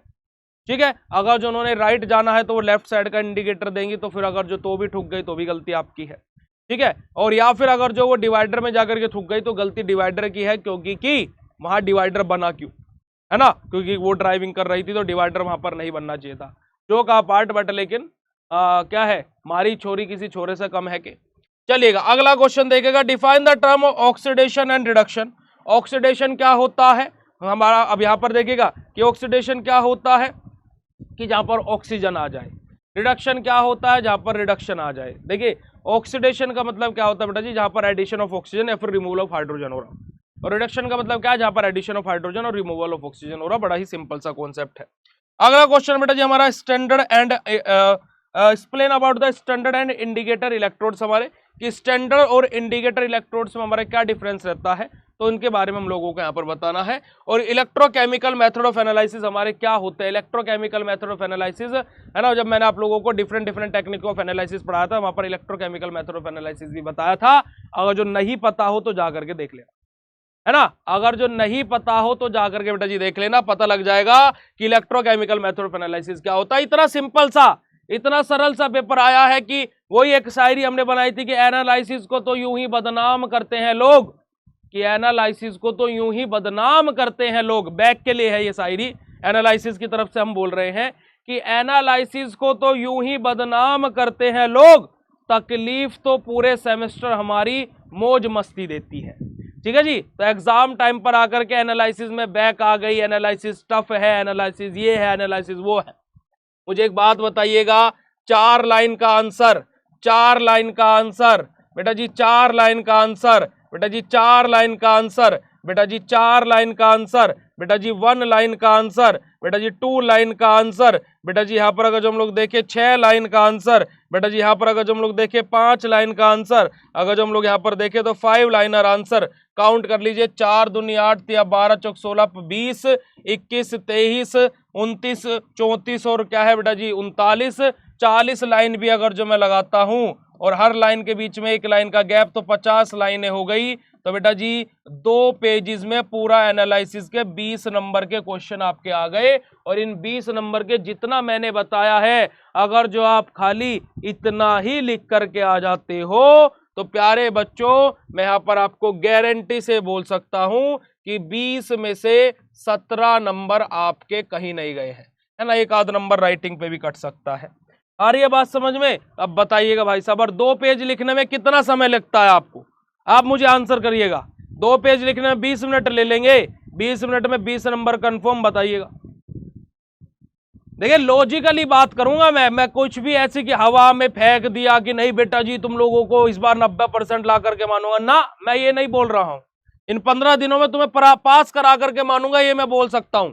ठीक है, अगर जो उन्होंने राइट जाना है तो वो लेफ्ट साइड का इंडिकेटर देंगी, तो फिर अगर जो तो भी ठुक गई तो भी गलती आपकी है। ठीक है, और या फिर अगर जो वो डिवाइडर में जाकर के ठुक गई तो गलती डिवाइडर की है, क्योंकि कि वहां डिवाइडर बना क्यों, है ना, क्योंकि वो ड्राइविंग कर रही थी तो डिवाइडर वहां पर नहीं बनना चाहिए था। जो का पार्ट बट लेकिन क्या है, मारी छोरी किसी छोरे से कम है कि। चलिएगा अगला क्वेश्चन देखेगा, define the term oxidation and reduction. Oxidation क्या होता है हमारा? अब यहां पर देखिएगा कि ऑक्सीडेशन क्या होता है कि जहां पर ऑक्सीजन आ जाए। रिडक्शन क्या होता है? जहां पर रिडक्शन आ जाए। देखिए ऑक्सीडेशन का मतलब क्या होता है बेटा जी? जहां पर एडिशन ऑफ ऑक्सीजन या फिर रिमूवल ऑफ हाइड्रोजन हो रहा। और रिडक्शन का मतलब क्या है? जहां पर एडिशन ऑफ हाइड्रोजन और रिमूवल ऑफ ऑक्सीजन हो रहा। बड़ा ही सिंपल सा कॉन्सेप्ट है। अगला क्वेश्चन बेटा जी हमारा standard and explain about the standard and indicator electrodes. हमारे कि स्टैंडर्ड और इंडिकेटर इलेक्ट्रोड्स में हमारा क्या डिफरेंस रहता है, तो इनके बारे में हम लोगों को यहाँ पर बताना है। और इलेक्ट्रोकेमिकल मेथड ऑफ एनालिसिस हमारे क्या होते हैं? इलेक्ट्रोकेमिकल मेथड ऑफ एनालिसिस, है ना, जब मैंने आप लोगों को डिफरेंट टेक्निक ऑफ एनालिसिस पढ़ाया था, वहां पर इलेक्ट्रोकेमिकल मेथड ऑफ एनालिसिस भी बताया था। अगर जो नहीं पता हो तो जाकर के देख लेना, है ना। अगर जो नहीं पता हो तो जाकर के बेटा जी देख लेना, पता लग जाएगा कि इलेक्ट्रोकेमिकल मेथड ऑफ एनालिसिस क्या होता है। इतना सिंपल सा, इतना सरल सा पेपर आया है कि वही एक शायरी हमने बनाई थी कि एनालिसिस को तो यूं ही बदनाम करते हैं लोग, कि एनालिसिस को तो यूं ही बदनाम करते हैं लोग। बैक के लिए है ये शायरी, एनालिसिस की तरफ से हम बोल रहे हैं कि एनालिसिस को तो यूं ही बदनाम करते हैं लोग, तकलीफ तो पूरे सेमेस्टर हमारी मौज मस्ती देती है। ठीक है जी, तो एग्जाम टाइम पर आकर के एनालिसिस में बैक आ गई, एनालिसिस टफ है, एनालिसिस ये है, एनालिसिस वो है। मुझे एक बात बताइएगा, 4 लाइन का आंसर, 4 लाइन का आंसर बेटा जी, 4 लाइन का आंसर बेटा जी, 4 लाइन का आंसर बेटा जी, 4 लाइन का आंसर बेटा जी, 1 लाइन का आंसर बेटा जी, 2 लाइन का आंसर बेटा जी, यहाँ पर अगर जो हम लोग देखें 6 लाइन का आंसर बेटा जी, यहाँ पर अगर जो हम लोग देखें 5 लाइन का आंसर, अगर जो हम लोग यहाँ पर देखें तो 5 लाइनर आंसर। काउंट कर लीजिए, 4 दूनी 8, 12 चौक 16, 20, 21, 23, 29, 34 और क्या है बेटा जी 39, 40 लाइन भी अगर जो मैं लगाता हूँ और हर लाइन के बीच में एक लाइन का गैप, तो 50 लाइनें हो गई। तो बेटा जी 2 पेजेस में पूरा एनालिसिस के 20 नंबर के क्वेश्चन आपके आ गए। और इन 20 नंबर के जितना मैंने बताया है, अगर जो आप खाली इतना ही लिख करके आ जाते हो तो प्यारे बच्चों, मैं यहां पर आपको गारंटी से बोल सकता हूं कि 20 में से 17 नंबर आपके कहीं नहीं गए हैं, है ना। एक आध नंबर राइटिंग पे भी कट सकता है। आ रही है बात समझ में? अब बताइएगा भाई साहब, और 2 पेज लिखने में कितना समय लगता है आपको? आप मुझे आंसर करिएगा। 2 पेज लिखने में 20 मिनट ले लेंगे, 20 मिनट में 20 नंबर कंफर्म, बताइएगा। देखिए लॉजिकली बात करूंगा मैं कुछ भी ऐसी कि हवा में फेंक दिया कि नहीं बेटा जी तुम लोगों को इस बार 90% ला करके मानूंगा ना, मैं ये नहीं बोल रहा हूं। इन 15 दिनों में तुम्हें पास करा करके मानूंगा, ये मैं बोल सकता हूं।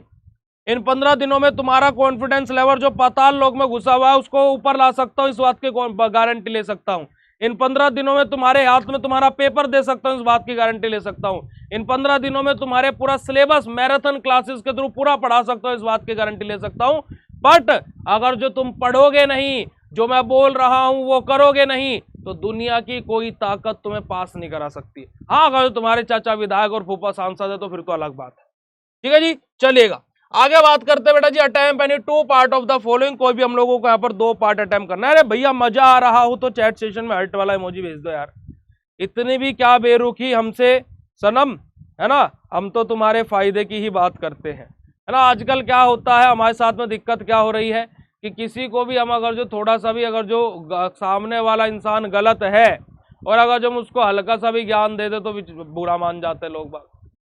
इन 15 दिनों में तुम्हारा कॉन्फिडेंस लेवल जो पाताल लोक में घुसा हुआ है उसको ऊपर ला सकता हूं, इस बात की गारंटी ले सकता हूं। इन 15 दिनों में तुम्हारे हाथ में तुम्हारा पेपर दे सकता हूं, इस बात की गारंटी ले सकता हूं। इन 15 दिनों में तुम्हारे पूरा सिलेबस मैराथन क्लासेस के थ्रू पूरा पढ़ा सकता हूं, इस बात की गारंटी ले सकता हूं। बट अगर जो तुम पढ़ोगे नहीं, जो मैं बोल रहा हूं वो करोगे नहीं, तो दुनिया की कोई ताकत तुम्हें पास नहीं करा सकती। हाँ, अगर तुम्हारे चाचा विधायक और फूफा सांसद है तो फिर तो अलग बात है। ठीक है जी, चलिएगा आगे बात करते हैं बेटा जी। Attempt any 2 part of the following, कोई भी हम लोगों को यहाँ पर 2 पार्ट अटेम्प्ट करना है। अरे भैया मजा आ रहा हो तो चैट सेशन में हर्ट वाला इमोजी भेज दो यार, इतनी भी क्या बेरुखी हमसे सनम, है ना। हम तो तुम्हारे फायदे की ही बात करते हैं, है ना। आजकल क्या होता है हमारे साथ में, दिक्कत क्या हो रही है कि किसी को भी हम अगर जो थोड़ा सा भी, अगर जो सामने वाला इंसान गलत है और अगर जो हम उसको हल्का सा भी ज्ञान दे दे तो बुरा मान जाते हैं लोग बात,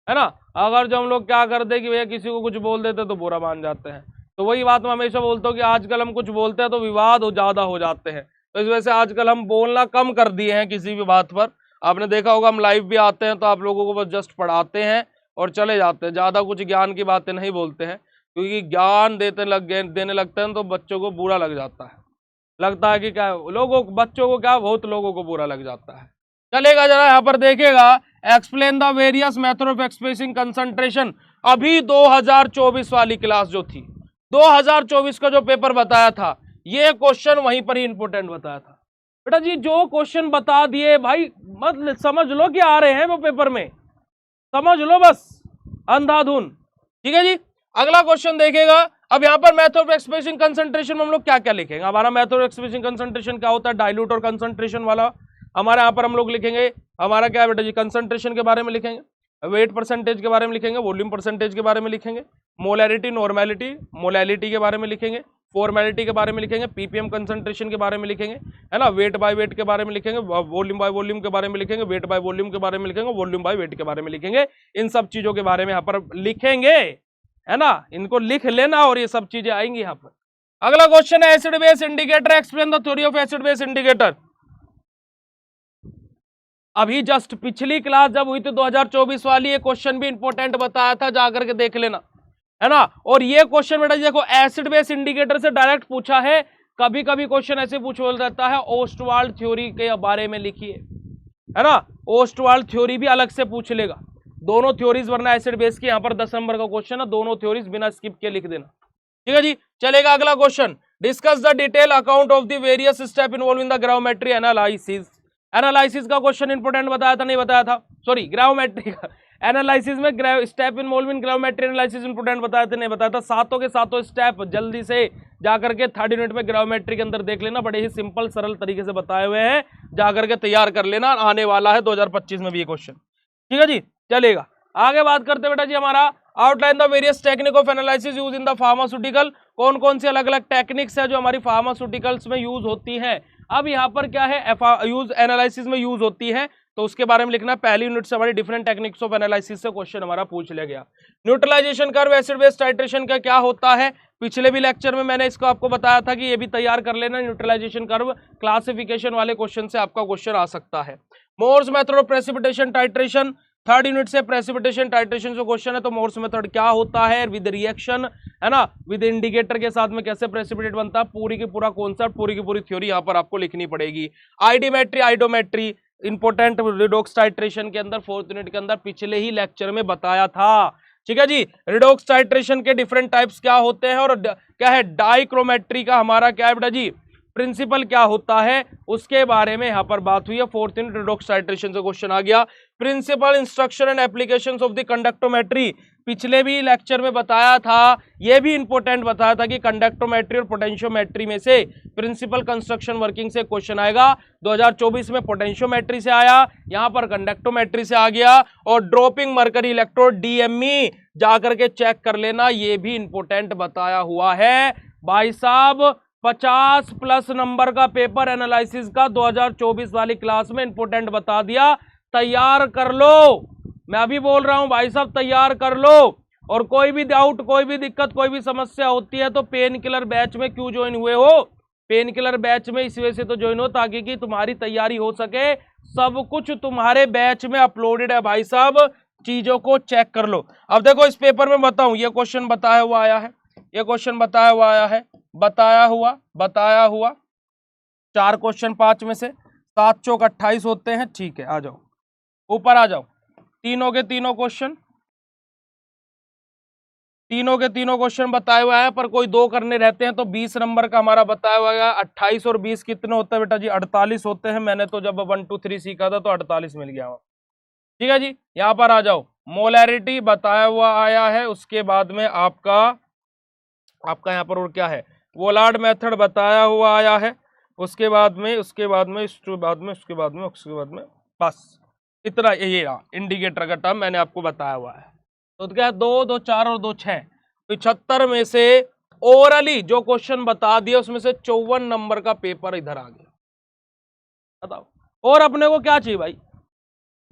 है ना। अगर जो हम लोग क्या करते कि भैया किसी को कुछ बोल देते तो बुरा मान जाते हैं। तो वही बात मैं हमेशा बोलता हूँ कि आजकल हम कुछ बोलते हैं तो विवाद ज़्यादा हो जाते हैं। तो इस वजह से आजकल हम बोलना कम कर दिए हैं किसी भी बात पर। आपने देखा होगा हम लाइव भी आते हैं तो आप लोगों को बस जस्ट पढ़ाते हैं और चले जाते हैं, ज़्यादा कुछ ज्ञान की बातें नहीं बोलते हैं, क्योंकि ज्ञान देने लगते हैं तो बच्चों को बुरा लग जाता है। लगता है कि क्या बच्चों को क्या, बहुत लोगों को बुरा लग जाता है। चलेगा, जरा यहाँ पर देखिएगा, explain the various method of expressing concentration. अभी 2024 वाली क्लास जो थी, 2024 का जो पेपर बताया था, ये क्वेश्चन वहीं पर ही इंपोर्टेंट बताया था। बेटा जी जो क्वेश्चन बता दिए भाई, मत समझ लो कि आ रहे हैं वो पेपर में, समझ लो बस अंधाधुन। ठीक है जी, अगला क्वेश्चन देखेगा। अब यहाँ पर मेथड ऑफ एक्सप्रेसिंग कंसंट्रेशन में हम लोग क्या क्या लिखेंगे। हमारा मेथड ऑफ एक्सप्रेसिंग कंसंट्रेशन क्या होता है, डाइल्यूट और कंसंट्रेशन वाला। हमारे यहाँ पर हम लोग लिखेंगे, हमारा क्या है बेटा जी, कंसंट्रेशन के बारे में लिखेंगे, वेट परसेंटेज के बारे में लिखेंगे, वॉल्यूम परसेंटेज के बारे में लिखेंगे, मोलैरिटी नॉर्मेलिटी मोलैलिटी के बारे में लिखेंगे, फॉर्मेलिटी के बारे में लिखेंगे, पीपीएम कंसंट्रेशन के बारे में लिखेंगे, है ना, वेट बाय वेट के बारे में लिखेंगे, वॉल्यूम बाय वॉल्यूम के बारे में लिखेंगे, वेट बाय वॉल्यूम के बारे में लिखेंगे, वॉल्यूम बाय वेट के बारे में लिखेंगे। इन सब चीजों के बारे में यहाँ पर लिखेंगे, है ना, इनको लिख लेना और ये सब चीजें आएंगी यहाँ पर। अगला क्वेश्चन है acid base indicator, explain the theory of acid base indicator. अभी जस्ट पिछली क्लास जब हुई थी 2024 वाली, ये क्वेश्चन भी इंपॉर्टेंट बताया था, जाकर के देख लेना, है ना। और ये क्वेश्चन बेटा देखो एसिड बेस इंडिकेटर से डायरेक्ट पूछा है। कभी कभी क्वेश्चन ऐसे पूछ देता है ओस्टवाल्ड थ्योरी के बारे में लिखिए, है ना, ओस्टवाल्ड थ्योरी भी अलग से पूछ लेगा। दोनों थ्योरीज वरना एसिड बेस की, यहाँ पर 10 नंबर का क्वेश्चन है, दोनों थ्योरीज बिना स्किप के लिख देना। ठीक है जी, चलेगा अगला question, discuss the detail account of the various step involve in the gravimetry analysis. Analysis का क्वेश्चन इंपोर्टेंट बताया था, नहीं बताया था, सॉरी ग्राविमेट्री का एनालिसिस में step involve in gravimetry analysis important बताया था, नहीं बताया था। सातों के सातों स्टेप जल्दी से जाकर के 3rd यूनिट में ग्राविमेट्री के अंदर देख लेना, बड़े ही सिंपल सरल तरीके से बताए हुए हैं, जाकर के तैयार कर लेना, आने वाला है 2025 में भी ये क्वेश्चन। ठीक है जी, चलेगा आगे बात करते बेटा जी। हमारा outline the various technique of analysis use in the pharmaceutical. कौन कौन सी अलग अलग टेक्निक्स है जो हमारी फार्मास्यूटिकल्स में यूज होती है। अब यहाँ पर क्या है, यूज एनालिसिस में यूज होती है, तो उसके बारे में लिखना। पहली यूनिट से हमारी डिफरेंट टेक्निक्स ऑफ एनालिसिस से क्वेश्चन हमारा पूछ लिया गया। Neutralisation curve acid base titration का क्या होता है, पिछले भी लेक्चर में मैंने इसको आपको बताया था कि ये भी तैयार कर लेना। न्यूट्रलाइजेशन कर्व क्लासिफिकेशन वाले क्वेश्चन से आपका क्वेश्चन आ सकता है। Mohr's method of precipitation titration, 3rd unit से प्रेसिपिटेशन टाइट्रेशन जो क्वेश्चन है, तो मोर्स मेथड क्या होता है विद रिएक्शन, है ना, विद इंडिकेटर के साथ में कैसे प्रेसिपिटेट बनता है, पूरी की पूरा कॉन्सेप्ट, पूरी की पूरी थ्योरी यहाँ पर आपको लिखनी पड़ेगी। आइडोमेट्री आइडोमेट्री इंपोर्टेंट रिडॉक्स टाइट्रेशन के अंदर 4th यूनिट के अंदर पिछले ही लेक्चर में बताया था। ठीक है जी, रिडॉक्स टाइट्रेशन के डिफरेंट टाइप्स क्या होते हैं और क्या है, डाइक्रोमेट्री का हमारा क्या है बेटा जी, प्रिंसिपल क्या होता है उसके बारे में यहां पर बात हुई है। 4th इंट्रोडक्शन टाइट्रेशन से क्वेश्चन आ गया। Principle, instruction and applications of the conductometry, पिछले भी लेक्चर में बताया था, ये भी इंपॉर्टेंट बताया था कि कंडक्टोमेट्री और पोटेंशियोमेट्री में से प्रिंसिपल कंस्ट्रक्शन वर्किंग से क्वेश्चन आएगा। 2024 में पोटेंशियोमेट्री से आया, यहां पर कंडक्टोमेट्री से आ गया। और ड्रॉपिंग मरकरी इलेक्ट्रोड DME जाकर के चेक कर लेना, ये भी इंपॉर्टेंट बताया हुआ है भाई साहब। 50+ नंबर का पेपर एनालिसिस का 2024 वाली क्लास में इंपॉर्टेंट बता दिया, तैयार कर लो। मैं अभी बोल रहा हूं भाई साहब, तैयार कर लो। और कोई भी डाउट, कोई भी दिक्कत, कोई भी समस्या होती है तो पेन किलर बैच में क्यों ज्वाइन हुए हो? पेन किलर बैच में इस वजह से तो ज्वाइन हो ताकि कि तुम्हारी तैयारी हो सके। सब कुछ तुम्हारे बैच में अपलोडेड है भाई साहब, चीजों को चेक कर लो। अब देखो इस पेपर में बताऊं, ये क्वेश्चन बताया हुआ आया है, ये क्वेश्चन बताया हुआ आया है, बताया हुआ 4 क्वेश्चन 5 में से 7 चौक 28 होते हैं। ठीक है, आ जाओ ऊपर, आ जाओ। तीनों के तीनों क्वेश्चन बताए हुआ है, पर कोई 2 करने रहते हैं तो 20 नंबर का हमारा बताया हुआ है। 28 और 20 कितने होते हैं बेटा जी? 48 होते हैं। मैंने तो जब 1 2 3 सीखा था तो 48 मिल गया। ठीक है जी, यहां पर आ जाओ। मोलैरिटी बताया हुआ आया है, उसके बाद में आपका यहां पर और क्या है, वोलार्ड मेथड बताया हुआ आया है, उसके बाद में बस इतना। ये इंडिकेटर का टर्म मैंने आपको बताया हुआ है। तो क्या 2 2 4 और 2 6, 75 में से ओरली जो क्वेश्चन बता दिया उसमें से 54 नंबर का पेपर इधर आ गया। बताओ और अपने को क्या चाहिए भाई?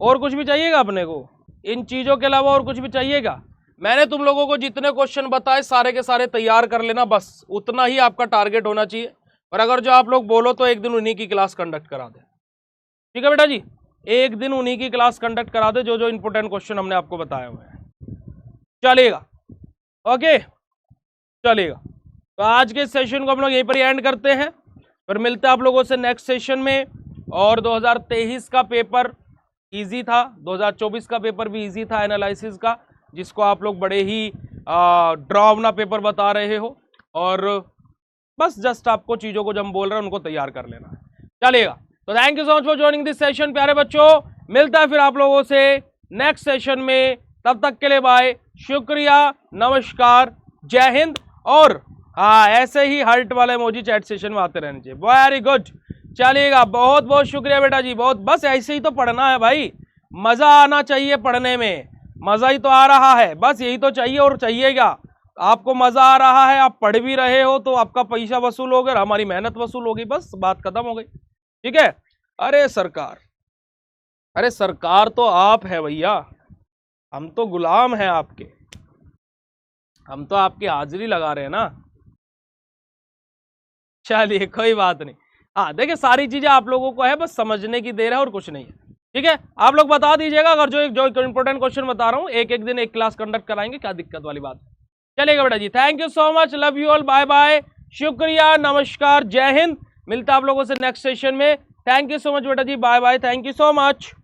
और कुछ भी चाहिएगा अपने को? इन चीजों के अलावा और कुछ भी चाहिएगा? मैंने तुम लोगों को जितने क्वेश्चन बताए सारे के सारे तैयार कर लेना, बस उतना ही आपका टारगेट होना चाहिए। और अगर जो आप लोग बोलो तो एक दिन उन्हीं की क्लास कंडक्ट करा दे। ठीक है बेटा जी, एक दिन उन्हीं की क्लास कंडक्ट करा दे जो जो इंपोर्टेंट क्वेश्चन हमने आपको बताया हुआ है। चलेगा? ओके, चलेगा। तो आज के सेशन को हम लोग यहीं पर एंड करते हैं, फिर मिलते हैं आप लोगों से नेक्स्ट सेशन में। और 2023 का पेपर इजी था, 2024 का पेपर भी इजी था एनालिसिस का, जिसको आप लोग बड़े ही ड्रावना पेपर बता रहे हो। और बस जस्ट आपको चीजों को जो हम बोल रहे हैं उनको तैयार कर लेना है। चलेगा? तो thank you so much for joining this session प्यारे बच्चों। मिलता है फिर आप लोगों से नेक्स्ट सेशन में, तब तक के लिए बाय, शुक्रिया, नमस्कार, जय हिंद। और ऐसे ही हार्ट वाले इमोजी चैट सेशन में आते रहने चाहिए। वेरी गुड, चलिएगा, बहुत बहुत शुक्रिया बेटा जी, बहुत। बस ऐसे ही तो पढ़ना है भाई, मजा आना चाहिए पढ़ने में, मजा ही तो आ रहा है, बस यही तो चाहिए और चाहिएगा। आपको मजा आ रहा है, आप पढ़ भी रहे हो तो आपका पैसा वसूल होगा और हमारी मेहनत वसूल होगी, बस बात खत्म हो गई। ठीक है? अरे सरकार तो आप है भैया, हम तो गुलाम हैं आपके, हम तो आपकी हाजिरी लगा रहे हैं ना। चलिए कोई बात नहीं। देखिए सारी चीजें आप लोगों को है, बस समझने की देर है और कुछ नहीं है। ठीक है, आप लोग बता दीजिएगा अगर जो इंपोर्टेंट क्वेश्चन बता रहा हूं, एक दिन एक क्लास कंडक्ट कराएंगे, क्या दिक्कत वाली बात। चलेगा बेटा जी, thank you so much, love you all, bye bye, शुक्रिया, नमस्कार, जय हिंद। मिलता है आप लोगों से नेक्स्ट सेशन में। थैंक यू सो मच बेटा जी, bye bye, thank you so much.